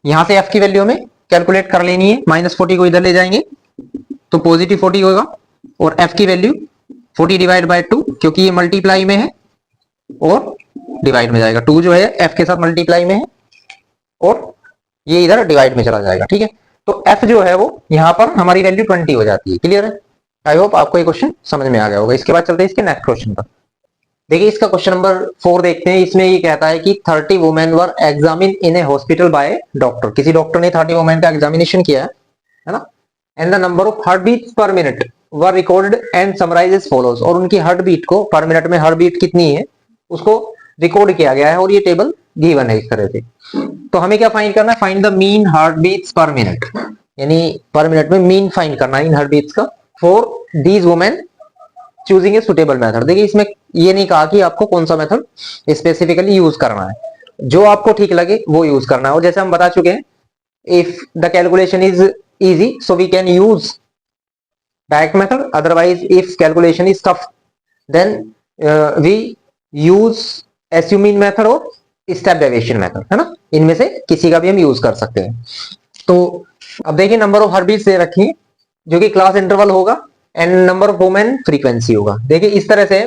यहां से f की वैल्यू हमें कैलकुलेट कर लेनी है, -40 को इधर ले जाएंगे तो पॉजिटिव 40 होगा, और f की वैल्यू 40 डिवाइड बाय 2, क्योंकि ये मल्टीप्लाई में है और डिवाइड में जाएगा, 2 जो है f के साथ मल्टीप्लाई में है और ये इधर डिवाइड में चला जाएगा। ठीक है, तो f जो है वो यहां पर हमारी वैल्यू 20 हो जाती है। क्लियर है, आई होप आपको ये क्वेश्चन समझ में आ गया होगा। इसके बाद चलते हैं इसके नेक्स्ट क्वेश्चन पर। देखिए इसका क्वेश्चन नंबर 4 देखते हैं। इसमें ये कहता है कि 30 women were examined in a hospital by doctor, किसी डॉक्टर ने 30 वुमेन का एग्जामिनेशन किया है ना, and the number of heart beats per minute were recorded and summarise as follows, और उनकी हार्ट बीट को पर मिनट में हार्ट बीट कितनी है उसको रिकॉर्ड किया गया है और ये टेबल गिवन है इस तरह से। तो हमें क्या फाइंड करना है, find the mean heart beats per minute, यानी पर मिनट में मीन फाइंड करना है इन हार्ट बीट्स का for these women choosing a suitable method. देखिए इसमें ये नहीं कहा कि आपको कौन सा मेथड स्पेसिफिकली यूज करना है, जो आपको ठीक लगे वो यूज करना है। और जैसे हम बता चुके हैं, if the calculation is easy so we can use direct method, otherwise if calculation is tough then we use assuming method और स्टेप डेविएशन मेथड, है ना, इनमें से किसी का भी हम यूज कर सकते हैं। तो अब देखिए नंबर ऑफ हार्टबीट्स दे रखी है जो कि क्लास इंटरवल होगा and number of women frequency होगा। देखिए इस तरह से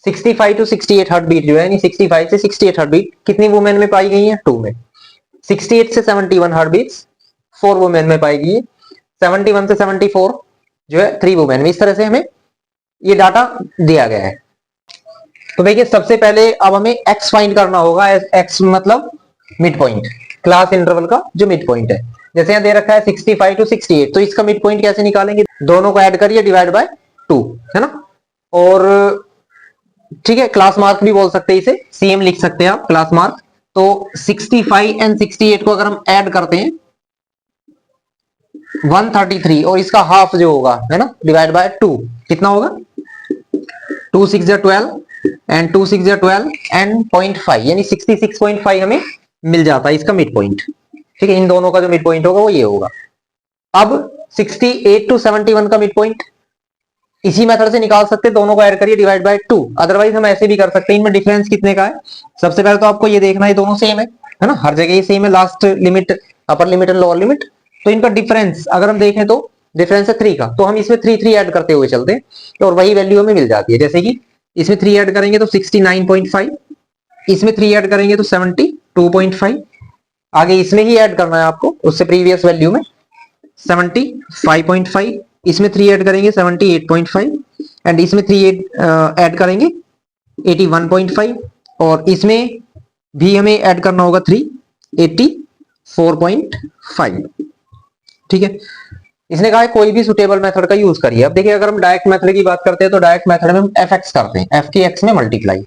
65 to 68 हार्ट बीट जो है, यानी 65 से 68 हार्ट बीट कितनी वुमेन में पाई गई है, 2 में। 68 से 71 हार्ट बीट्स 4 वुमेन में पाई गई है। 71 से 74 जो है 3 वुमेन में। इस तरह से हमें ये डाटा दिया गया है। तो देखिए सबसे पहले अब हमें x फाइंड करना होगा, x मतलब मिड पॉइंट, क्लास इंटरवल का जो मिड पॉइंट है। जैसे यहाँ दे रखा है 65 to 68, तो इसका मिड पॉइंट कैसे निकालेंगे, दोनों को ऐड करिए डिवाइड बाय 2, है ना। और ठीक है, क्लास मार्क भी बोल सकते हैं इसे, सीएम लिख सकते हैं आप क्लास मार्क। तो 65 एंड 68 को अगर हम ऐड करते हैं 133, और इसका हाफ जो होगा है ना डिवाइड बाय 2, कितना होगा 2 6 12 एंड 2 6 12 एंड 0.5, यानी 66.5 हमें मिल जाता है इसका मिड पॉइंट। ठीक है, इन दोनों का जो मिड पॉइंट होगा वो ये होगा। अब 68 to 71 का मिड पॉइंट इसी मेथड से निकाल सकते हैं, दोनों को ऐड करिए डिवाइड बाय 2। अदरवाइज हम ऐसे भी कर सकते हैं, इनमें डिफरेंस कितने का है। सबसे पहले तो आपको ये देखना है दोनों सेम है ना, हर जगह ये सेम है, last limit, upper limit and lower limit. तो इनका डिफरेंस अगर हम देखें तो डिफरेंस है 3 का, तो हम इसमें 3 ऐड करते हुए चलते हैं और वही वैल्यू हमें मिल जाती है। जैसे कि इसमें 3 ऐड करेंगे तो 69.5, इसमें 3 ऐड करेंगे तो 72.5, आगे इसमें ही ऐड करना है आपको उससे प्रीवियस वैल्यू में 75.5, इसमें 3 ऐड करेंगे 78.5, एंड इसमें 3 ऐड करेंगे 81.5, और इसमें भी हमें ऐड करना होगा 3, 84.5। ठीक है, इसने कहा है कोई भी सुटेबल मेथड का यूज करिए। अब देखिए अगर हम डायरेक्ट मेथड की बात करते हैं तो डायरेक्ट मेथड में हम एफ एक्स करते हैं, एफ की एक्स में मल्टीप्लाई,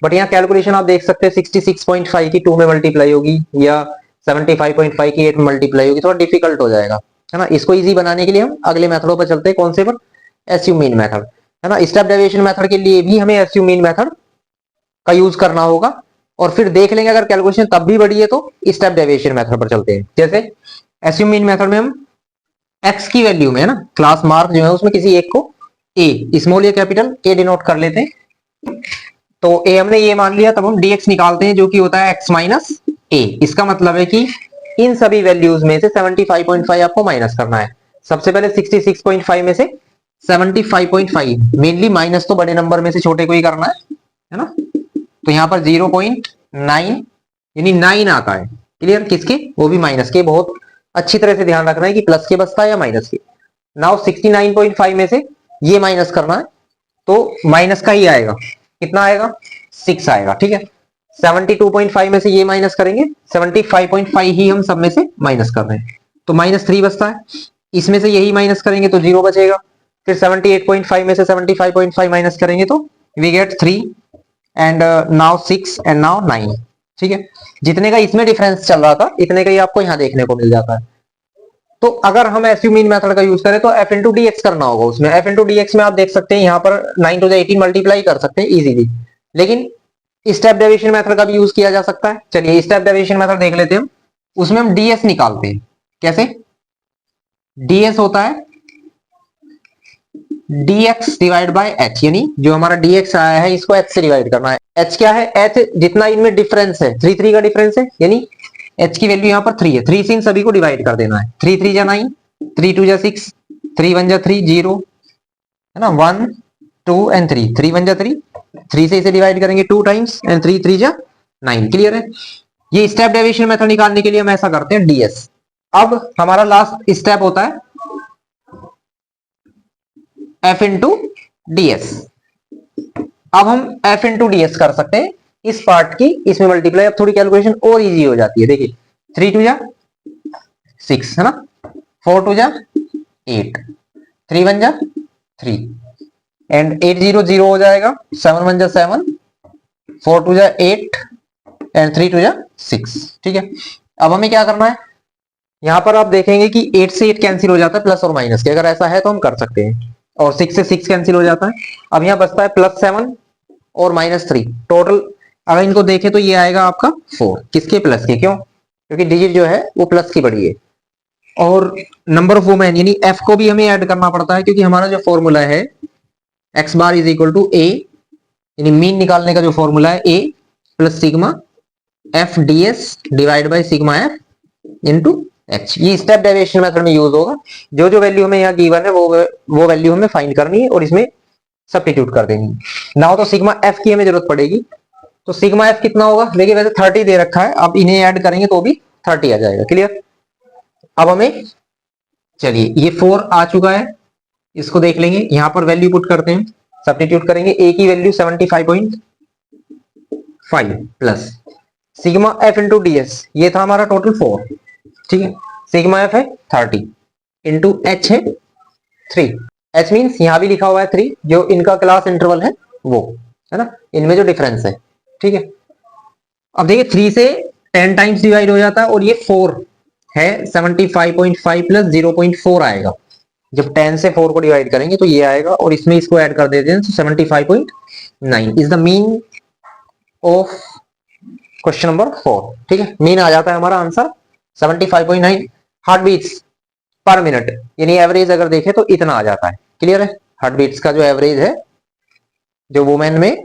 बट यहाँ कैलकुलेशन आप देख सकते हैं 66.5 की 2 में मल्टीप्लाई होगी या 75.5 की 8 में मल्टीप्लाई होगी, थोड़ा डिफिकल्ट हो जाएगा है ना। इसको इजी बनाने के लिए हम अगले मेथडों पर चलते हैं, कौन से पर, एसयू मीन मेथड है ना। स्टेप डेविएशन मेथड के लिए भी हमें एसयू मीन मेथड का यूज करना होगा, और फिर देख लेंगे अगर कैलकुलेशन तब भी बड़ी है तो स्टेप डेविएशन मेथड पर चलते हैं। जैसे एसयू मीन मेथड में हम एक्स की वैल्यू में है ना, क्लास मार्क जो है उसमें किसी एक को ए, स्मॉल या कैपिटल ए डिनोट कर लेते हैं। तो ए हमने ये मान लिया, तब हम dx निकालते हैं जो कि होता है x माइनस ए। इसका मतलब है कि इन सभी वैल्यूज में से 75.5 आपको माइनस करना है। सबसे पहले 66.5 में से 75.5, मेनली माइनस तो बड़े नंबर में से छोटे को ही करना है ना। तो यहाँ पर 0.9 यानी 9 आता है, क्लियर, किसके, वो भी माइनस के। बहुत अच्छी तरह से ध्यान रखना है कि प्लस के बसता है या माइनस के। नाउ 69.5 में से ये माइनस करना है, तो माइनस का ही आएगा, कितना आएगा, 6 आएगा। ठीक है, 72.5 में से ये माइनस करेंगे, 75.5 ही हम सब में से माइनस कर रहे हैं, तो -3 बचता है। इसमें से यही माइनस करेंगे तो 0 बचेगा। फिर 78.5 में से 75.5 माइनस करेंगे तो we get 3, and now 6 and now 9। ठीक है, जितने का इसमें डिफरेंस चल रहा था इतने का ही आपको यहाँ देखने को मिल जाता है। तो अगर हम एसयू मीन मेथड का यूज करें तो एफ इंटू डी एक्स करना होगा। उसमें एफ इंटू डी एक्स में आप देख सकते हैं यहाँ पर 9 टू द 18 मल्टीप्लाई कर सकते हैं इजीली, लेकिन स्टेप डेविएशन मेथड का भी यूज किया जा सकता है। चलिए स्टेप डेविएशन मेथड देख लेते हैं हम। उसमें हम डीएस निकालते हैं, कैसे, डीएस होता है dx डिवाइड बाय h, यानी जो हमारा dx आया है इसको h से डिवाइड करना है। h क्या है, h जितना इनमें डिफरेंस है, 3 का डिफरेंस है, यानी h की वैल्यू यहाँ पर 3 है, 3 से इन सभी को डिवाइड कर देना है। 3 3 जा 9, 3 2 जा 6, 3 1 जा 3, 0 है ना, 1 2 एंड 3, 3 1 जा 3, 3 से इसे डिवाइड करेंगे 2 टाइम्स एंड 3 3 जा 9, क्लियर है। ये स्टेप डेविएशन मेथड निकालने के लिए हम ऐसा करते हैं ds। अब हमारा लास्ट स्टेप होता है f इंटू ds। अब हम f इंटू ds कर सकते हैं इस पार्ट की, इसमें मल्टीप्लाई, अब थोड़ी कैलकुलेशन और इजी हो जाती है। देखिए 3 2 जा 6 है ना, 4 2 जा 8, 3 1 जा 3 एंड 8 0 0 हो जाएगा, 7 1 जा 7, 4 2 जा 8 एंड 3 2 जा 6। ठीक है, अब हमें क्या करना है, यहां पर आप देखेंगे कि 8 से 8 कैंसिल हो जाता है प्लस और माइनस के, अगर ऐसा है तो हम कर सकते हैं, और 6 से 6 कैंसिल हो जाता है। अब यहाँ बचता है +7 और -3, टोटल अगर इनको देखें तो ये आएगा आपका 4, किसके, प्लस के, क्यों, क्योंकि डिजिट जो है वो प्लस की बड़ी है। और नंबर ऑफ वुमेन यानी एफ को भी हमें ऐड करना पड़ता है, क्योंकि हमारा जो फॉर्मूला है x bar is equal to a, यानी मीन निकालने का जो फॉर्मूला है a plus sigma F D S divide by sigma F into H. ये स्टेप डेविएशन मेथड में यूज होगा। जो जो वैल्यू हमें यहाँ गिवन है वो वैल्यू हमें फाइंड करनी है और इसमें सब्स्टिट्यूट कर देनी है। ना हो तो सिग्मा एफ की हमें जरूरत पड़ेगी, तो सिग्मा एफ कितना होगा, देखिए वैसे 30 दे रखा है, अब इन्हें ऐड करेंगे तो भी 30 आ जाएगा, क्लियर। अब हमें, चलिए ये 4 आ चुका है, इसको देख लेंगे, यहां पर वैल्यू पुट करते हैं, सब्स्टिट्यूट करेंगे। ए की value 75.5 plus sigma F into D S, ये था हमारा टोटल 4, ठीक है। सिग्मा एफ है 30 इंटू एच है 3, एच मीन्स यहां भी लिखा हुआ है 3, जो इनका क्लास इंटरवल है वो, है ना, इनमें जो डिफरेंस है, ठीक है। अब देखिए 3 से 10 टाइम्स डिवाइड हो जाता है और ये 4 है, 75.5 प्लस 0.4 आएगा। जब 10 से 4 को डिवाइड करेंगे तो ये आएगा, और इसमें इसको ऐड कर देते हैं, तो 75.9 is the mean of question number 4, ठीक है। मीन आ जाता है हमारा answer 75.9 heart beats per minute, यानी एवरेज अगर देखें तो इतना आ जाता है, क्लियर है। हार्ट बीट्स का जो एवरेज है जो वुमेन में,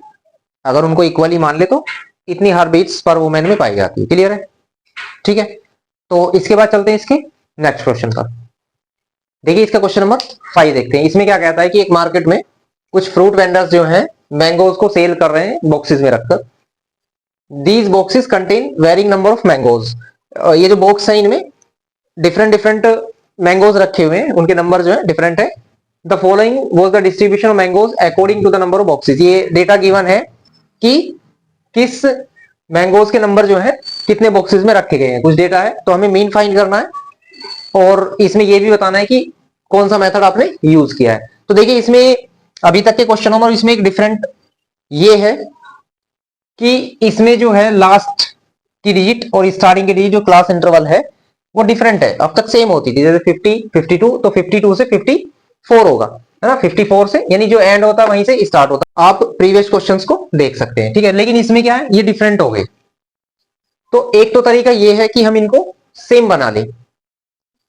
अगर उनको इक्वली मान ले तो इतनी हार्ट बीट्स पर वुमेन में पाई जाती है। क्लियर है? ठीक है, तो इसके बाद चलते हैं इसके नेक्स्ट क्वेश्चन पर। देखिए इसका क्वेश्चन नंबर 5 देखते हैं। इसमें क्या कहता है कि एक मार्केट में कुछ फ्रूट वेंडर्स जो हैं मैंगोज को सेल कर रहे हैं बॉक्सेस में रखकर। These boxes contain varying number of mangoes. ये जो बॉक्स है इनमें डिफरेंट डिफरेंट मैंगोज रखे हुए हैं, उनके नंबर जो है डिफरेंट है। The following was the distribution of mangoes according to the number of boxes. ये डेटा गिवन है कि किस मैंगोज के नंबर जो है कितने बॉक्सेस में रखे गए हैं, कुछ डेटा है, तो हमें मीन फाइंड करना है और इसमें यह भी बताना है कि कौन सा मेथड आपने यूज किया है। तो देखिए इसमें अभी तक के क्वेश्चनों में इसमें एक डिफरेंट ये है कि इसमें जो है लास्ट की डिजिट और स्टार्टिंग की डिजिट जो क्लास इंटरवल है वो डिफरेंट है। अब तक सेम होती थी, जैसे 50 52 तो 52 से 54 होगा, है ना, 54 से, यानी जो एंड होता है वहीं से स्टार्ट होता है। आप प्रीवियस क्वेश्चंस को देख सकते हैं, ठीक है। लेकिन इसमें क्या है, ये डिफरेंट हो गए। तो एक तो तरीका ये है कि हम इनको सेम बना लें,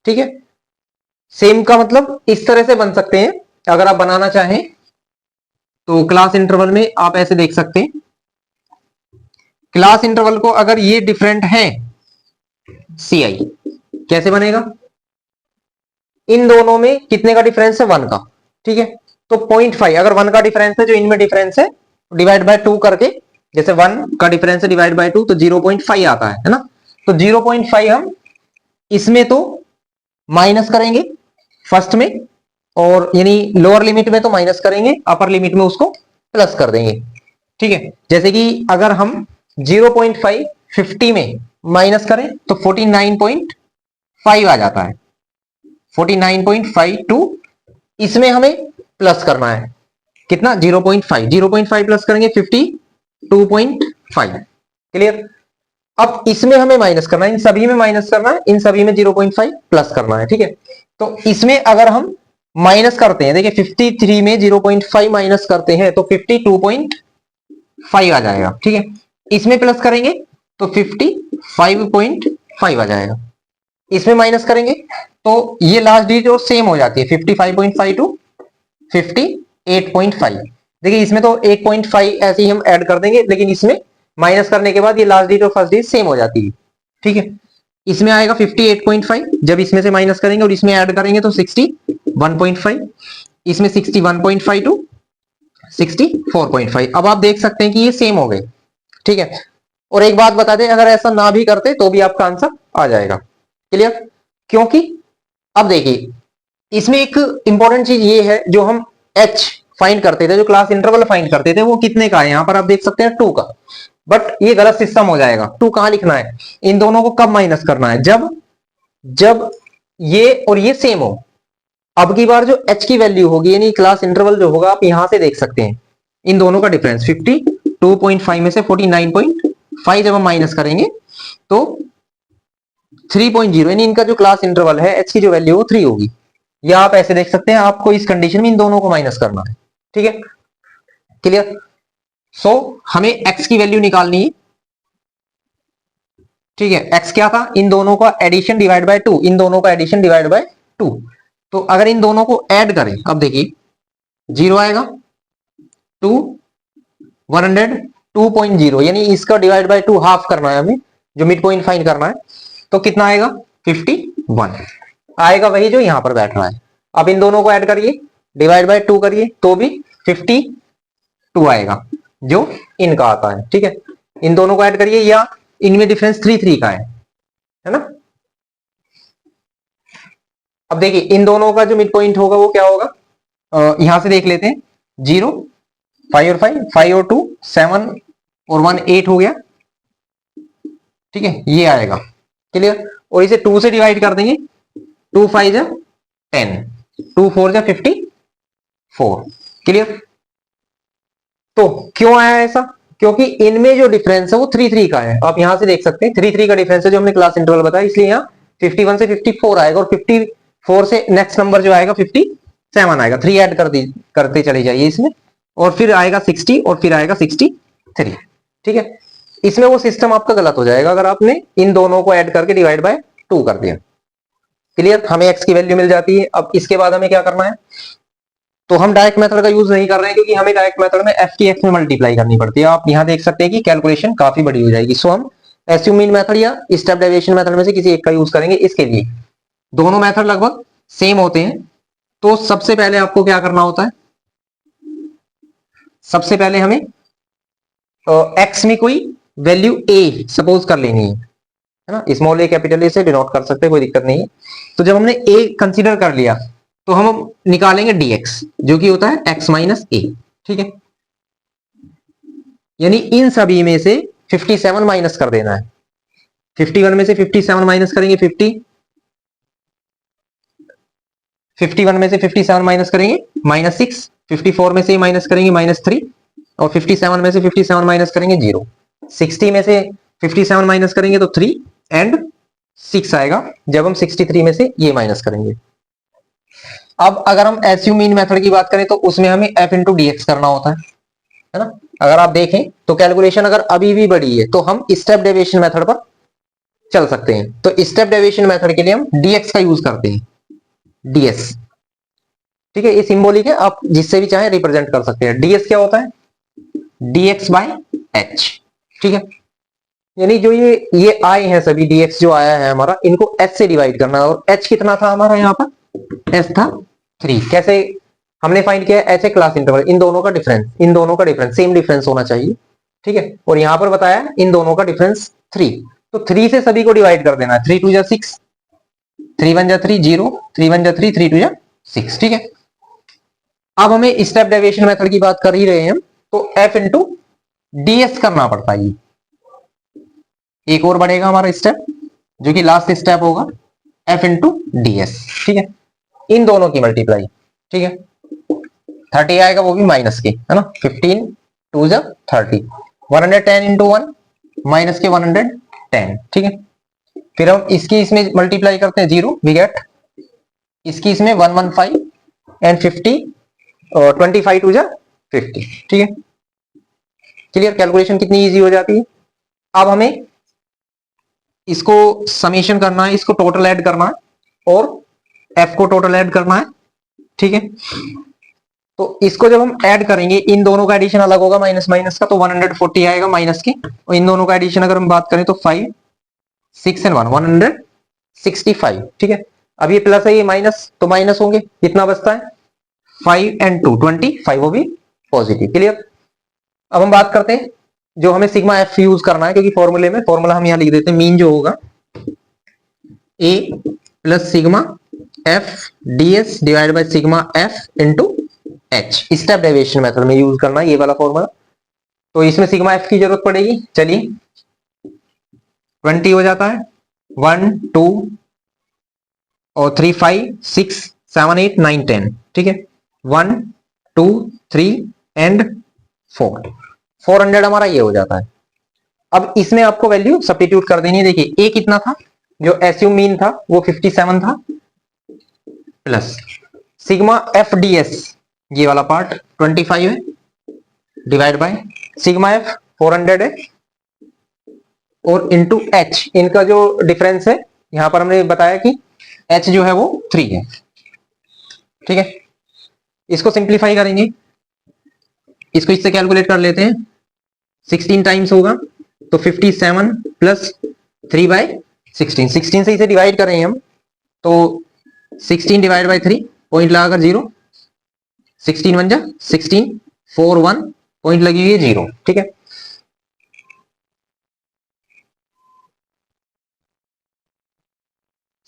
ठीक है। सेम का मतलब इस तरह से बन सकते हैं, अगर आप बनाना चाहें तो क्लास इंटरवल में आप ऐसे देख सकते हैं। क्लास इंटरवल को अगर ये डिफरेंट है CI, कैसे बनेगा, इन दोनों में कितने का डिफरेंस है, 1 का, ठीक है। तो 0.5 अगर 1 का डिफरेंस है, जो इनमें डिफरेंस है डिवाइड बाय 2 करके, जैसे 1 का डिफरेंस है डिवाइड बाय 2 तो 0.5 आता है ना। तो 0.5 हम इसमें तो माइनस करेंगे फर्स्ट में, और यानी लोअर लिमिट में तो माइनस करेंगे, अपर लिमिट में उसको प्लस कर देंगे, ठीक है। जैसे कि अगर हम 0.5 50 में माइनस करें तो 49.5 आ जाता है। 49.52 इसमें हमें प्लस करना है, कितना, 0.5 0.5 प्लस करेंगे 52.5। क्लियर? अब इसमें हमें माइनस करना है, इन सभी में माइनस करना है, इन सभी में 0.5 प्लस करना है, ठीक है। तो इसमें अगर हम माइनस करते हैं, देखिए 53 में 0.5 माइनस करते हैं तो 52.5 आ जाएगा, ठीक है। इसमें प्लस करेंगे तो 55.5 आ जाएगा। इसमें माइनस करेंगे तो ये लास्ट डिजिट और सेम हो जाती है, 55.5 टू 58.5। देखिए इसमें तो 8.5 ऐसे ही हम ऐड कर देंगे, लेकिन इसमें माइनस करने के बाद ये लास्ट डिजिट और फर्स्ट डिजिट सेम हो जाती है, ठीक है। इसमें आएगा 58.5, जब इसमें से माइनस करेंगे और इसमें ऐड करेंगे तो 61.5, इसमें 61.5 टू 64.5। अब आप देख सकते हैं कि ये सेम हो गए, ठीक है। और एक बात बता दें, अगर ऐसा ना भी करते तो भी आपका आंसर आ जाएगा। क्लियर? क्योंकि अब देखिए इसमें एक इंपॉर्टेंट चीज ये है, जो हम H फाइंड करते थे, जो क्लास इंटरवल फाइंड करते थे, वो कितने का है, यहां पर आप देख सकते हैं 2 का। बट ये गलत सिस्टम हो जाएगा। 2 कहां लिखना है, इन दोनों को कब माइनस करना है, जब ये और ये सेम हो। अब की बार जो H की वैल्यू होगी, यानी क्लास इंटरवल जो होगा, आप यहां से देख सकते हैं इन दोनों का डिफरेंस 52.5 में से 49.5 जब हम माइनस करेंगे तो 3.0, यानी इनका जो क्लास इंटरवल है H की जो वैल्यू वो 3 होगी। या आप ऐसे देख सकते हैं, आपको इस कंडीशन में इन दोनों को माइनस करना है, ठीक है। क्लियर? सो हमें x की वैल्यू निकालनी है, ठीक है। x क्या था, इन दोनों का एडिशन डिवाइड बाय 2, इन दोनों का एडिशन डिवाइड बाय 2। तो अगर इन दोनों को ऐड करें, अब देखिए 0 आएगा, 2 102.0, यानी इसका डिवाइड बाय 2 हाफ करना है हमें, जो मिड पॉइंट फाइंड करना है, तो कितना आएगा 51 आएगा, वही जो यहां पर बैठ रहा है। अब इन दोनों को ऐड करिए, डिवाइड बाय 2 करिए तो भी 52 आएगा, जो इनका आता है, ठीक है। इन दोनों को ऐड करिए, या इनमें डिफरेंस 3 का है ना। अब देखिए इन दोनों का जो मिड पॉइंट होगा वो क्या होगा, यहां से देख लेते हैं, 0 5 और 5 5 और 2 7 और 1 8 हो गया, ठीक है, ये आएगा। क्लियर? और इसे 2 से डिवाइड कर देंगे, 2 5 जा 10, 2 4 जा 54। क्लियर? तो क्यों आया ऐसा, क्योंकि इनमें जो डिफरेंस है वो 3 का है। आप यहां से देख सकते हैं 3 का डिफरेंस है, जो हमने क्लास इंटरवल बताया, इसलिए यहाँ 51 से 54 आएगा, और 54 से नेक्स्ट नंबर जो आएगा 57 आएगा। 3 ऐड करते चले जाइए इसमें, और फिर आएगा 60 और फिर आएगा 63, ठीक है। इसमें वो सिस्टम आपका गलत हो जाएगा अगर आपने इन दोनों को ऐड करके डिवाइड बाय 2 कर दिया। क्लियर? हमें x की वैल्यू मिल जाती है। अब इसके बाद हमें क्या करना है, तो हम डायरेक्ट मेथड का यूज नहीं कर रहे हैं क्योंकि हमें डायरेक्ट मेथड में एफ की एक्स में मल्टीप्लाई करनी पड़ती है। आप यहां देख सकते हैं कि कैलकुलेशन काफी बड़ी हो जाएगी। सो हम एसयू मीन मेथड या स्टेप डेविएशन मेथड में से किसी एक का यूज करेंगे इसके लिए। दोनों मेथड लगभग सेम होते हैं। तो सबसे पहले आपको क्या करना होता है, सबसे पहले हमें एक्स में कोई वैल्यू ए सपोज कर लेनी है ना, स्मॉल ए कैपिटल ए से डिनोट कर सकते हैं, कोई दिक्कत नहीं है। तो जब हमने ए कंसीडर कर लिया तो हम निकालेंगे डीएक्स जो कि होता है एक्स माइनस ए। ठीक है, यानी इन सभी में से 57 माइनस कर देना है। 51 में से 57 माइनस करेंगे 51 में से 57 माइनस करेंगे -6, 54 में से माइनस करेंगे -3 और 57 में से 57 माइनस करेंगे 0। 60 में से 57 माइनस करेंगे तो 3 एंड 6 आएगा जब हम 63 में से ये माइनस करेंगे। अब अगर हम एसयू मीन मेथड की बात करें तो उसमें हमें f इंटू डी एक्स करना होता है ना। अगर आप देखें तो कैलकुलेशन अगर अभी भी बड़ी है तो हम स्टेप डेविएशन मेथड पर चल सकते हैं। तो स्टेप डेविएशन मेथड के लिए हम dx का यूज करते हैं, ds। ठीक है, ये सिंबॉलिक है, आप जिससे भी चाहे रिप्रेजेंट कर सकते हैं। ds क्या होता है, dx बाय h। ठीक है, यानी जो ये आए हैं सभी dx जो आया है हमारा, इनको h से डिवाइड करना है। और h कितना था हमारा यहाँ पर, h था 3। कैसे हमने फाइंड किया, ऐसे क्लास इंटरवल, इन दोनों का डिफरेंस सेम डिफरेंस होना चाहिए। ठीक है, और यहां पर बताया इन दोनों का डिफरेंस 3। तो 3 से सभी को डिवाइड कर देना है। 3 2 जा 6, 3 1 जा 3 0, 3 1 जा 3, 3 2 जा 6। ठीक है, अब हमें स्टेप डेविएशन मेथड की बात कर ही रहे हैं तो f इंटू ds करना पड़ता है। एक और बढ़ेगा हमारा स्टेप जो कि लास्ट स्टेप होगा, f इंटू ds। ठीक है, इन दोनों की मल्टीप्लाई। ठीक है, 30 आएगा वो भी माइनस के, है ना। 15 2 जा 30, 110 इंटू 1 माइनस के 110। ठीक है, फिर हम इसकी इसमें मल्टीप्लाई करते हैं 0, वी गेट इसकी इसमें 115 एंड 50 और 25 टू जा 50। ठीक है, क्लियर, कैलकुलेशन कितनी इजी हो जाती है। अब हमें इसको समेशन करना है, इसको टोटल ऐड करना है और f को टोटल ऐड करना है। ठीक है, तो इसको जब हम ऐड करेंगे, इन दोनों का एडिशन अलग होगा माइनस माइनस का, तो 140 आएगा माइनस के। और इन दोनों का एडिशन अगर हम बात करें तो 5 6 एंड 1 165। ठीक है, अब ये प्लस है, ये माइनस, तो माइनस होंगे, कितना बचता है 5 एंड 2 25, वो भी पॉजिटिव। क्लियर, अब हम बात करते हैं जो हमें सिग्मा एफ यूज करना है, क्योंकि फॉर्मूले में फॉर्मूला हम यहां लिख देते हैं, मीन जो होगा A plus sigma F DS divide by sigma F into H. Step deviation method में यूज करना है ये वाला फॉर्मूला। तो इसमें सिग्मा एफ की जरूरत पड़ेगी। चलिए 20 हो जाता है, 1 2 और 3 5 6 7 8 9 10। ठीक है, 1 2 3 एंड 4, 400 हमारा ये हो जाता है। अब इसमें आपको वैल्यू सब्स्टिट्यूट कर देनी है। देखिए ए कितना था, जो एसयू मीन था वो 57 था, plus sigma F D S ये वाला पार्ट 25 है, डिवाइड बाय सिग्मा एफ 400 है, और इंटू एच, इनका जो डिफरेंस है यहां पर हमने बताया कि एच जो है वो 3 है। ठीक है, इसको सिंप्लीफाई करेंगे, इसको इससे कैलकुलेट कर लेते हैं। 16 टाइम्स होगा तो 57 प्लस 3 बाय 16, 16 से इसे डिवाइड करें हम तो 16 डिवाइड बाय 3, पॉइंट लगाकर 0, 16 1 जा 16, 4 1, पॉइंट लगी हुई है 0। ठीक है,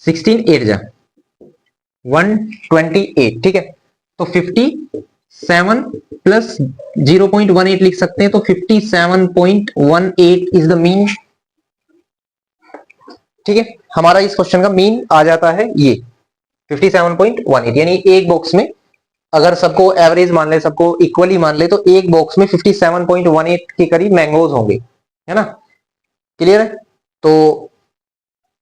सिक्सटीन 8 जा 128। ठीक है, तो 57 प्लस 0.18 लिख सकते हैं, तो 57.18 इज द मीन। ठीक है, हमारा इस क्वेश्चन का मीन आ जाता है ये 57.18। यानी एक बॉक्स में अगर सबको एवरेज मान ले, सबको इक्वली मान ले, तो एक बॉक्स में 57.18 के करीब मैंगोज होंगे, है ना। क्लियर है, तो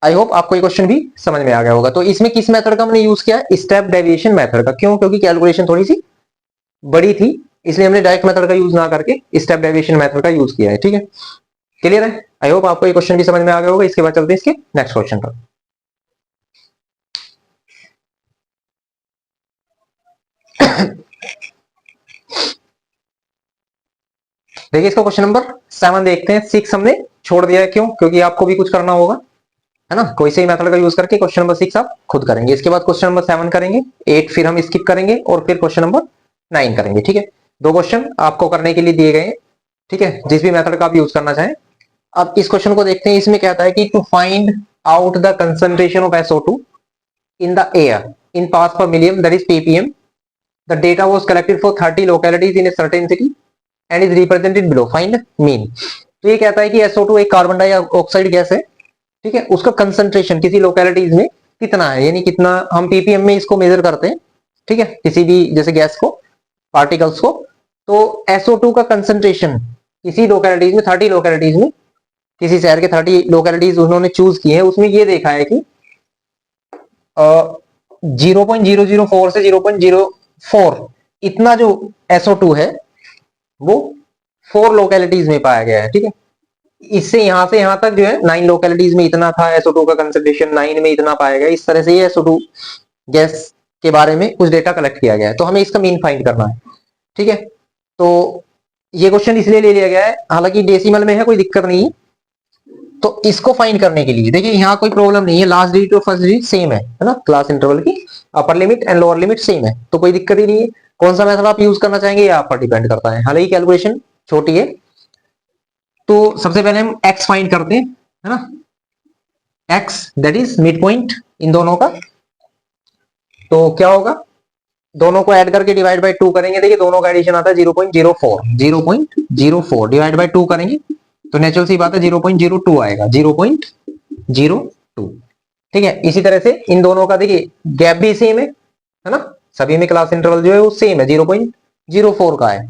आई होप आपको ये क्वेश्चन भी समझ में आ गया होगा। तो इसमें किस मेथड का हमने यूज किया, स्टेप डेविएशन मेथड का। क्यों, क्योंकि कैलकुलेशन थोड़ी सी बड़ी थी, इसलिए हमने डायरेक्ट मेथड का यूज ना करके स्टेप डेविएशन मेथड का यूज किया है। ठीक है, क्लियर है, आई होप आपको ये क्वेश्चन भी समझ में आ गया होगा। इसके बाद चलते हैं इसके नेक्स्ट क्वेश्चन पर। देखिए इसको क्वेश्चन नंबर 7 देखते हैं। 6 हमने छोड़ दिया है, क्यों? क्योंकि आपको भी कुछ करना होगा, है ना। कोई से मेथड का यूज करके क्वेश्चन नंबर 6 आप खुद करेंगे। इसके बाद क्वेश्चन नंबर 7 करेंगे, 8 फिर हम स्किप करेंगे और फिर क्वेश्चन नंबर 9 करेंगे। ठीक है, 2 क्वेश्चन आपको करने के लिए दिए गए हैं। ठीक है, जिस भी मेथड का आप यूज करना चाहें। अब इस क्वेश्चन को देखते हैं। इसमें कहता है कि to find out the concentration of SO2 in the air in parts per million, that is ppm. The data was collected for 30 localities in a certain city and is represented below. Find mean. तो ये कहता है कि SO2 एक carbon dioxide gas है, ठीक है। उसका कंसंट्रेशन किसी लोकेलिटीज में कितना है, यानी कितना हम ppm में इसको मेजर करते हैं, ठीक है, किसी भी जैसे गैस को, पार्टिकल्स को। तो SO2 का कंसंट्रेशन किसी लोकेलिटीज में, 30 लोकेलिटीज में, किसी शहर के 30 लोकेलिटीज उन्होंने चूज की है, उसमें ये देखा है कि 0.004 से 0.04 इतना जो SO2 है वो 4 लोकेलिटीज में पाया गया है। ठीक है, इससे यहां से यहां तक जो है 9 लोकेलिटीज में इतना था SO2 का कंसंट्रेशन, 9 में इतना पाया गया। इस तरह से ये SO2 गैस के बारे में कुछ डेटा कलेक्ट किया गया है। तो हमें इसका मीन फाइंड करना है। ठीक है, तो ये क्वेश्चन इसलिए ले लिया गया है, हालांकि डेसिमल में है, कोई दिक्कत नहीं है। तो इसको फाइंड करने के लिए देखिए यहाँ कोई प्रॉब्लम नहीं है, लास्ट डिजिट और फर्स्ट डिजिट सेम है ना, क्लास इंटरवल की upper limit and lower limit same है, तो कोई दिक्कत ही नहीं है। कौन सा मेथड आप यूज करना चाहेंगे ये आप पर डिपेंड करता है, हालांकि कैलकुलेशन छोटी है। तो सबसे पहले हम x फाइंड करते हैं, है ना, x that is mid point in दोनों का। तो क्या होगा, दोनों को ऐड करके डिवाइड बाय 2 करेंगे। देखिए दोनों का एडिशन आता है 0.04, 0.04 डिवाइड बाय 2 करेंगे तो नेचुरल सी बात है 0.02 आएगा, 0.02। ठीक है, इसी तरह से इन दोनों का देखिए गैप भी सेम है ना, सभी में क्लास इंटरवल जो है वो सेम है, 0.04 का है।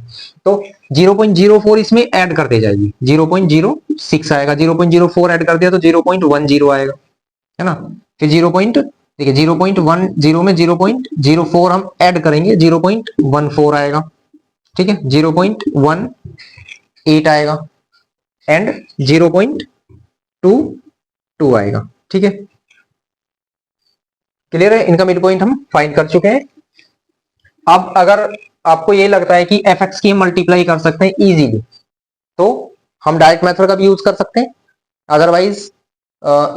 तो 0.04 इसमें ऐड करते जाइए, 0.06 आएगा, 0.04 ऐड कर दिया तो 0.10 आएगा, है ना। फिर देखिए 0.10 में 0.04 हम ऐड करेंगे, 0.14 आएगा। ठीक है, 0.18 आएगा एंड 0.22 आएगा। ठीक है, क्लियर है, इनका मिड पॉइंट हम फाइंड कर चुके हैं। अब अगर आपको ये लगता है कि fx की हम मल्टीप्लाई कर सकते हैं इजीली, तो हम डायरेक्ट मेथड का भी यूज कर सकते हैं, अदरवाइज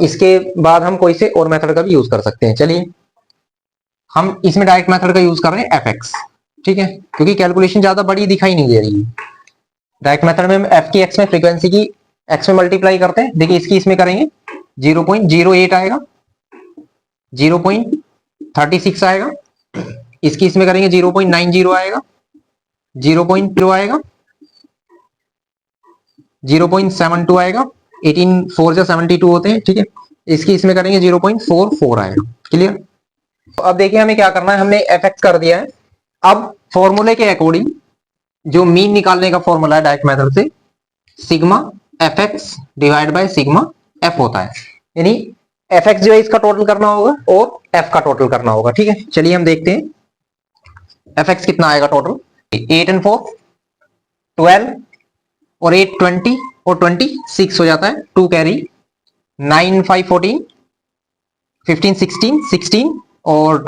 इसके बाद हम कोई से और मेथड का भी यूज कर सकते हैं। चलिए हम इसमें डायरेक्ट मेथड का यूज कर रहे हैं fx, ठीक है, क्योंकि कैलकुलेशन ज्यादा बड़ी दिखाई नहीं दे रही है। डायरेक्ट मेथड में हम f की x में, फ्रीक्वेंसी की x में मल्टीप्लाई करते हैं। देखिए इसकी इसमें करेंगे 0.08 आएगा, 0.36 आएगा, इसकी इसमें करेंगे 0.90 आएगा, 0.0 आएगा, 0.72 आएगा, 18 4 जा 72 होते हैं। ठीक है, इसकी इसमें करेंगे 0.44 आएगा। क्लियर। तो अब देखिए हमें क्या करना है, हमने fx कर दिया है। अब फॉर्मूले के अकॉर्डिंग जो मीन निकालने का फॉर्मूला है डायरेक्ट मेथड से, sigma fx divide by sigma f होता है, यानी fx जो है इसका टोटल करना होगा और f का टोटल करना होगा। ठीक है, चलिए हम देखते हैं fx कितना आएगा टोटल। 8 and 4 12 और 8 20 और 26 हो जाता है, 2 कैरी, 9 5 14 15 16 16 और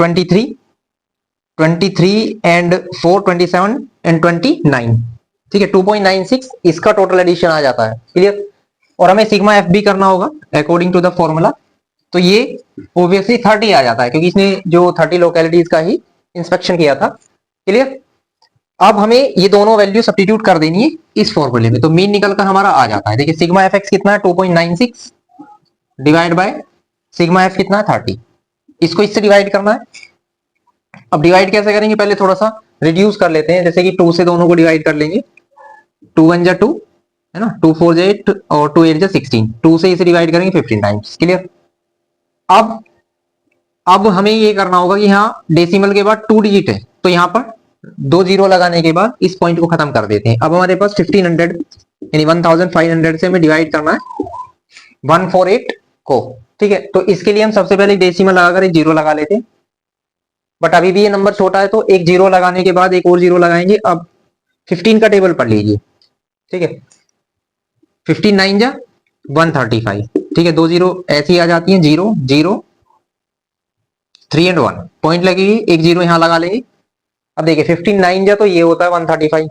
23 एंड 4 27 एंड 29। ठीक है, 2.96 इसका टोटल एडिशन आ जाता है। क्लियर। और हमें सिग्मा एफ भी करना होगा अकॉर्डिंग टू द फॉर्मूला, तो ये ऑब्वियसली 30 आ जाता है, क्योंकि इसने जो 30 लोकेलिटीज का ही इंस्पेक्शन किया था। क्लियर। अब हमें ये दोनों वैल्यू सब्स्टिट्यूट कर देनी है इस फॉर्मूले में, तो मीन निकल कर हमारा आ जाता है। देखिए सिग्मा एफ एक्स कितना है 2.96 डिवाइड बाय सिग्मा एफ कितना है 30, इसको इससे डिवाइड करना है। अब डिवाइड कैसे करेंगे, पहले थोड़ा सा रिड्यूस कर लेते हैं, जैसे कि 2 से दोनों को डिवाइड कर लेंगे, 2 1 जा 2 है ना, 2 4 जा 8 और 2 8 जा 16, 2 से इसे डिवाइड करेंगे 15 टाइम्स। क्लियर। अब हमें ये करना होगा कि यहाँ डेसिमल के बाद 2 डिजिट है, तो यहाँ पर 2 जीरो लगाने के बाद इस पॉइंट को खत्म कर देते हैं। अब हमारे पास 1500 यानी 1500 से हमें डिवाइड करना है 148 को। ठीक है, तो इसके लिए हम सबसे पहले डेसिमल लगाकर एक जीरो लगा लेते हैं, बट अभी भी ये नंबर छोटा है, तो एक जीरो लगाने के बाद एक और जीरो लगाएंगे। अब 15 का टेबल पढ़ लीजिए। ठीक है, 15 9 जा 135। ठीक है, 2 जीरो ऐसी आ जाती हैं, 0 0 3 एंड 1 पॉइंट लगेगी, एक जीरो यहां लगा लेंगे। अब देखिए 15 9 जा तो ये होता है 135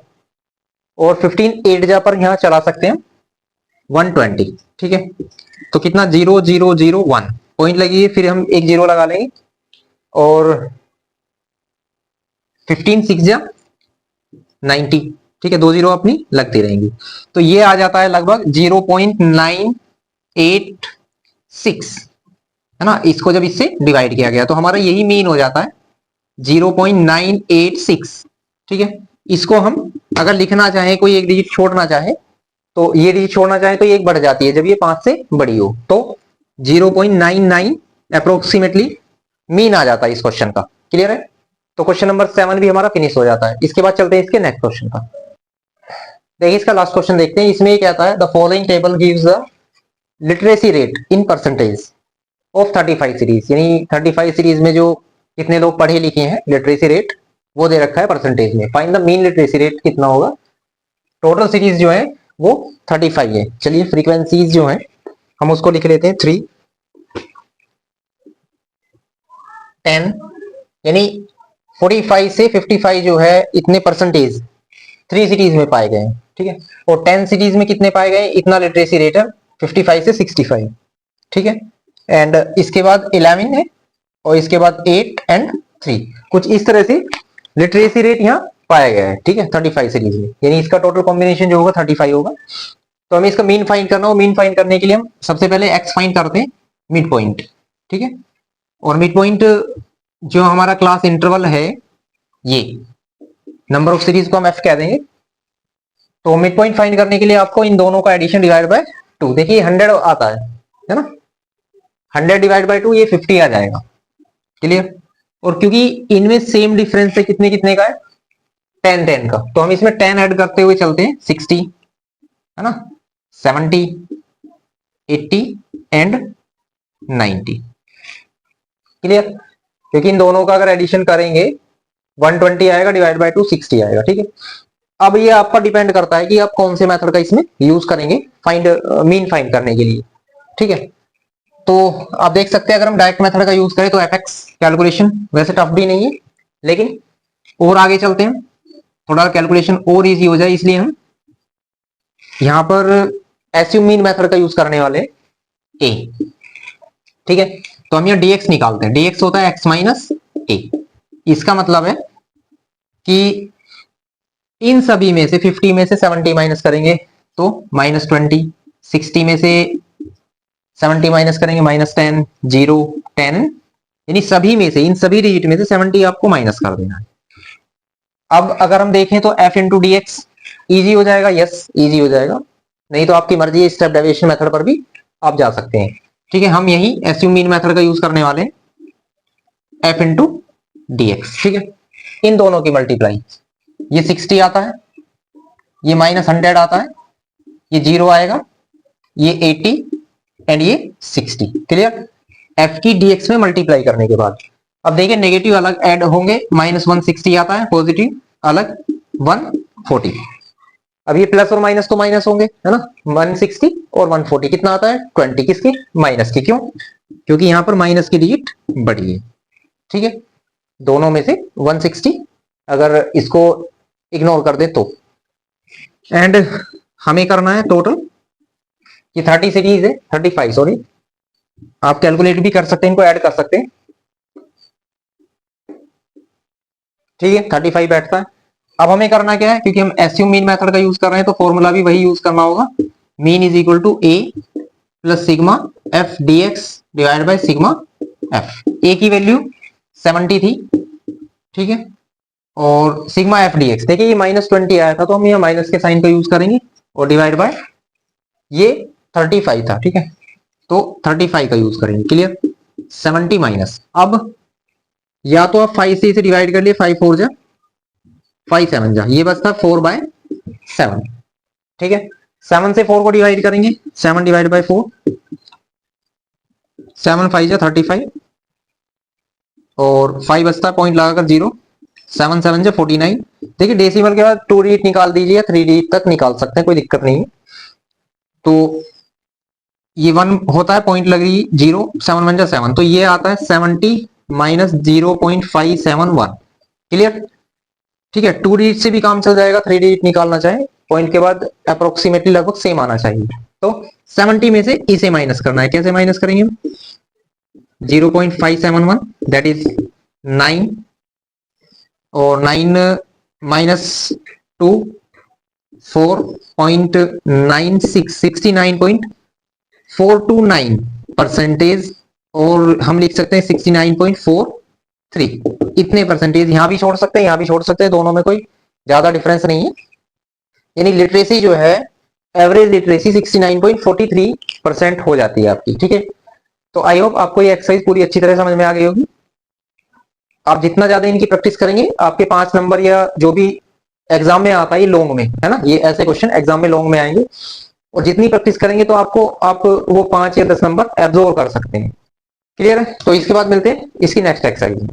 और 15 8 जा पर यहाँ चला सकते हैं 120, ठीक है। तो कितना 0001 पॉइंट लगी है, फिर हम एक जीरो लगा लेंगे और 15 6 जा 90, ठीक है, दो जीरो अपनी लगती रहेंगी। तो ये आ जाता है लगभग 0.986, है ना। इसको जब इससे डिवाइड किया गया तो हमारा यही मीन हो जाता है 0.986, ठीक है। इसको हम अगर लिखना चाहें, कोई एक डिजिट छोड़ना चाहे तो ये डिजिट छोड़ना चाहे तो ये एक बढ़ जाती है जब ये 5 से बड़ी हो, तो 0.99 अप्रोक्सीमेटली मीन आ जाता है इस क्वेश्चन का। क्लियर है। तो क्वेश्चन नंबर 7 भी हमारा फिनिश हो जाता है। इसके बाद चलते हैं इसके नेक्स्ट क्वेश्चन का। देखिए इसका लास्ट क्वेश्चन देखते हैं। इसमें क्या कहता है, the following table gives the literacy rate in percentage of 35 series, यानी 35 सीरीज में जो कितने लोग पढ़े लिखे हैं लिटरेसी रेट वो दे रखा है परसेंटेज में। Find the mean literacy rate कितना होगा। टोटल सीरीज जो है वो 35 है। चलिए फ्रीक्वेंसीज जो है हम उसको लिख लेते हैं 3 10, यानी 45 से 55 जो है इतने परसेंटेज 3 सीरीज में पाए गए, ठीक है। और 10 सीरीज में कितने पाए गए, इतना लिटरेसी रेट है 55 से 65, ठीक है। एंड इसके बाद 11 है और इसके बाद 8 एंड 3, कुछ इस तरह से लिटरेसी रेट यहाँ पाया गया है, ठीक है, 35 सीरीज में। यानी इसका टोटल कॉम्बिनेशन जो होगा 35 होगा। तो हमें इसका मीन फाइंड करना हो, मीन फाइंड करने के लिए हम सबसे पहले एक्स फाइंड करते हैं, मिड पॉइंट, ठीक है। और मिड पॉइंट जो हमारा क्लास इंटरवल है, ये नंबर ऑफ सीरीज को हम एफ कह देंगे। तो मिड पॉइंट फाइंड करने के लिए आपको इन दोनों का एडिशन डिवाइड बाय 2, देखिए 100 आता है ना, 100 डिवाइड बाय 2 ये 50 आ जाएगा। क्लियर। और क्योंकि इनमें सेम डिफरेंस है कितने कितने का है, 10 10 का, तो हम इसमें 10 ऐड करते हुए चलते हैं 60, है ना, 70 80 एंड 90। क्लियर। क्योंकि इन दोनों का अगर एडिशन करेंगे 120 आएगा डिवाइड बाय 2 60 आएगा, ठीक है। अब ये आपका डिपेंड करता है कि आप कौन से मेथड का इसमें यूज करेंगे फाइंड मीन फाइंड करने के लिए, ठीक है। तो आप देख सकते हैं अगर हम डायरेक्ट मेथड का यूज करें तो एफएक्स कैलकुलेशन वैसे टफ भी नहीं है, लेकिन और आगे चलते हैं थोड़ा कैलकुलेशन और इजी हो जाए, इसलिए हम यहां पर एसयू मीन मेथड का यूज करने वाले ए, ठीक है। तो हम यहाँ dx निकालते हैं, dx होता है x माइनस ए। इसका मतलब है कि इन सभी में से 50 में से 70 माइनस करेंगे तो -20, 60 में से 70 माइनस करेंगे -10, 0 10, यानी सभी में से, इन सभी डिजिट में से 70 आपको माइनस कर देना है। अब अगर हम देखें तो f into D x easy हो जाएगा, यस ईजी हो जाएगा, नहीं तो आपकी मर्जी है, स्टेप डेविएशन मेथड पर भी आप जा सकते हैं, ठीक है। हम यही एसयू मीन मेथड का यूज करने वाले हैं, f इंटू डी एक्स, ठीक है। इन दोनों की मल्टीप्लाई, ये 60 आता है, ये -100 आता है, ये 0 आएगा, ये 80 एंड ये 60। क्लियर। f की dx में मल्टीप्लाई करने के बाद अब देखिए नेगेटिव अलग ऐड होंगे, -160 आता है, पॉजिटिव अलग 140। अब ये प्लस और माइनस तो माइनस होंगे, है ना, 160 और 140 कितना आता है 20, किसकी माइनस की, क्यों, क्योंकि यहां पर माइनस की डिजिट बड़ी है, ठीक है। दोनों में से 160 अगर इसको इग्नोर कर दे तो, एंड हमें करना है टोटल, ये 30 सीरीज है, 35 सॉरी, आप कैलकुलेट भी कर सकते हैं, इनको ऐड कर सकते हैं, ठीक है, 35 बैठता है। अब हमें करना क्या है, क्योंकि हम एसयू मीन मेथड का यूज कर रहे हैं तो फॉर्मूला भी वही यूज करना होगा, mean is equal to A plus sigma F D X divide by sigma F. A की वैल्यू 70 थी, ठीक है, और सिग्मा एफ डी एक्स देखिए ये -20 आया था तो हम यहाँ माइनस के साइन का यूज करेंगे, और डिवाइड बाय ये 35 था, ठीक है, तो 35 का यूज करेंगे। क्लियर। 70 माइनस, अब या तो आप 5 से इसे डिवाइड कर लिए, 5 4 जा 5 7 जा, ये बचता 4/7, ठीक है। 7 से 4 को डिवाइड करेंगे, 7 डिवाइड बाय 4, 7 5 जा 35 और 5 बचता पॉइंट लगाकर 0, 7 7 जा 49। देखिए डेसिमल के बाद 2 डिजिट निकाल दीजिए, 3 डिजिट तक निकाल सकते हैं, कोई दिक्कत नहीं है। तो ये 1 होता है, पॉइंट लग रही 0, 7 1 जा 7, तो ये आता है 70 माइनस 0.571। क्लियर। ठीक है, 2 डिजिट से भी काम चल जाएगा, 3 डिजिट निकालना चाहे पॉइंट के बाद अप्रोक्सीमेटली लगभग सेम आना चाहिए। तो 70 में से इसे माइनस करना है। कैसे माइनस करेंगे? 0.571 दैट इज 9 और 9 माइनस 2 4.96 69.429% और हम लिख सकते हैं 69.43। इतने परसेंटेज यहां भी छोड़ सकते हैं, यहां भी छोड़ सकते हैं, दोनों में कोई ज्यादा डिफरेंस नहीं है। यानी लिटरेसी जो है, एवरेज लिटरेसी 69.43% हो जाती है आपकी। ठीक है, तो आई होप आपको ये एक्सरसाइज पूरी अच्छी तरह समझ में आ गई होगी। आप जितना ज्यादा इनकी प्रैक्टिस करेंगे, आपके 5 नंबर या जो भी एग्जाम में आता है लॉन्ग में, है ना, ये ऐसे क्वेश्चन एग्जाम में लॉन्ग में आएंगे, और जितनी प्रैक्टिस करेंगे तो आपको आप वो 5 या 10 नंबर एब्जॉर्व कर सकते हैं। क्लियर है? तो इसके बाद मिलते हैं इसकी नेक्स्ट एक्सरसाइज में।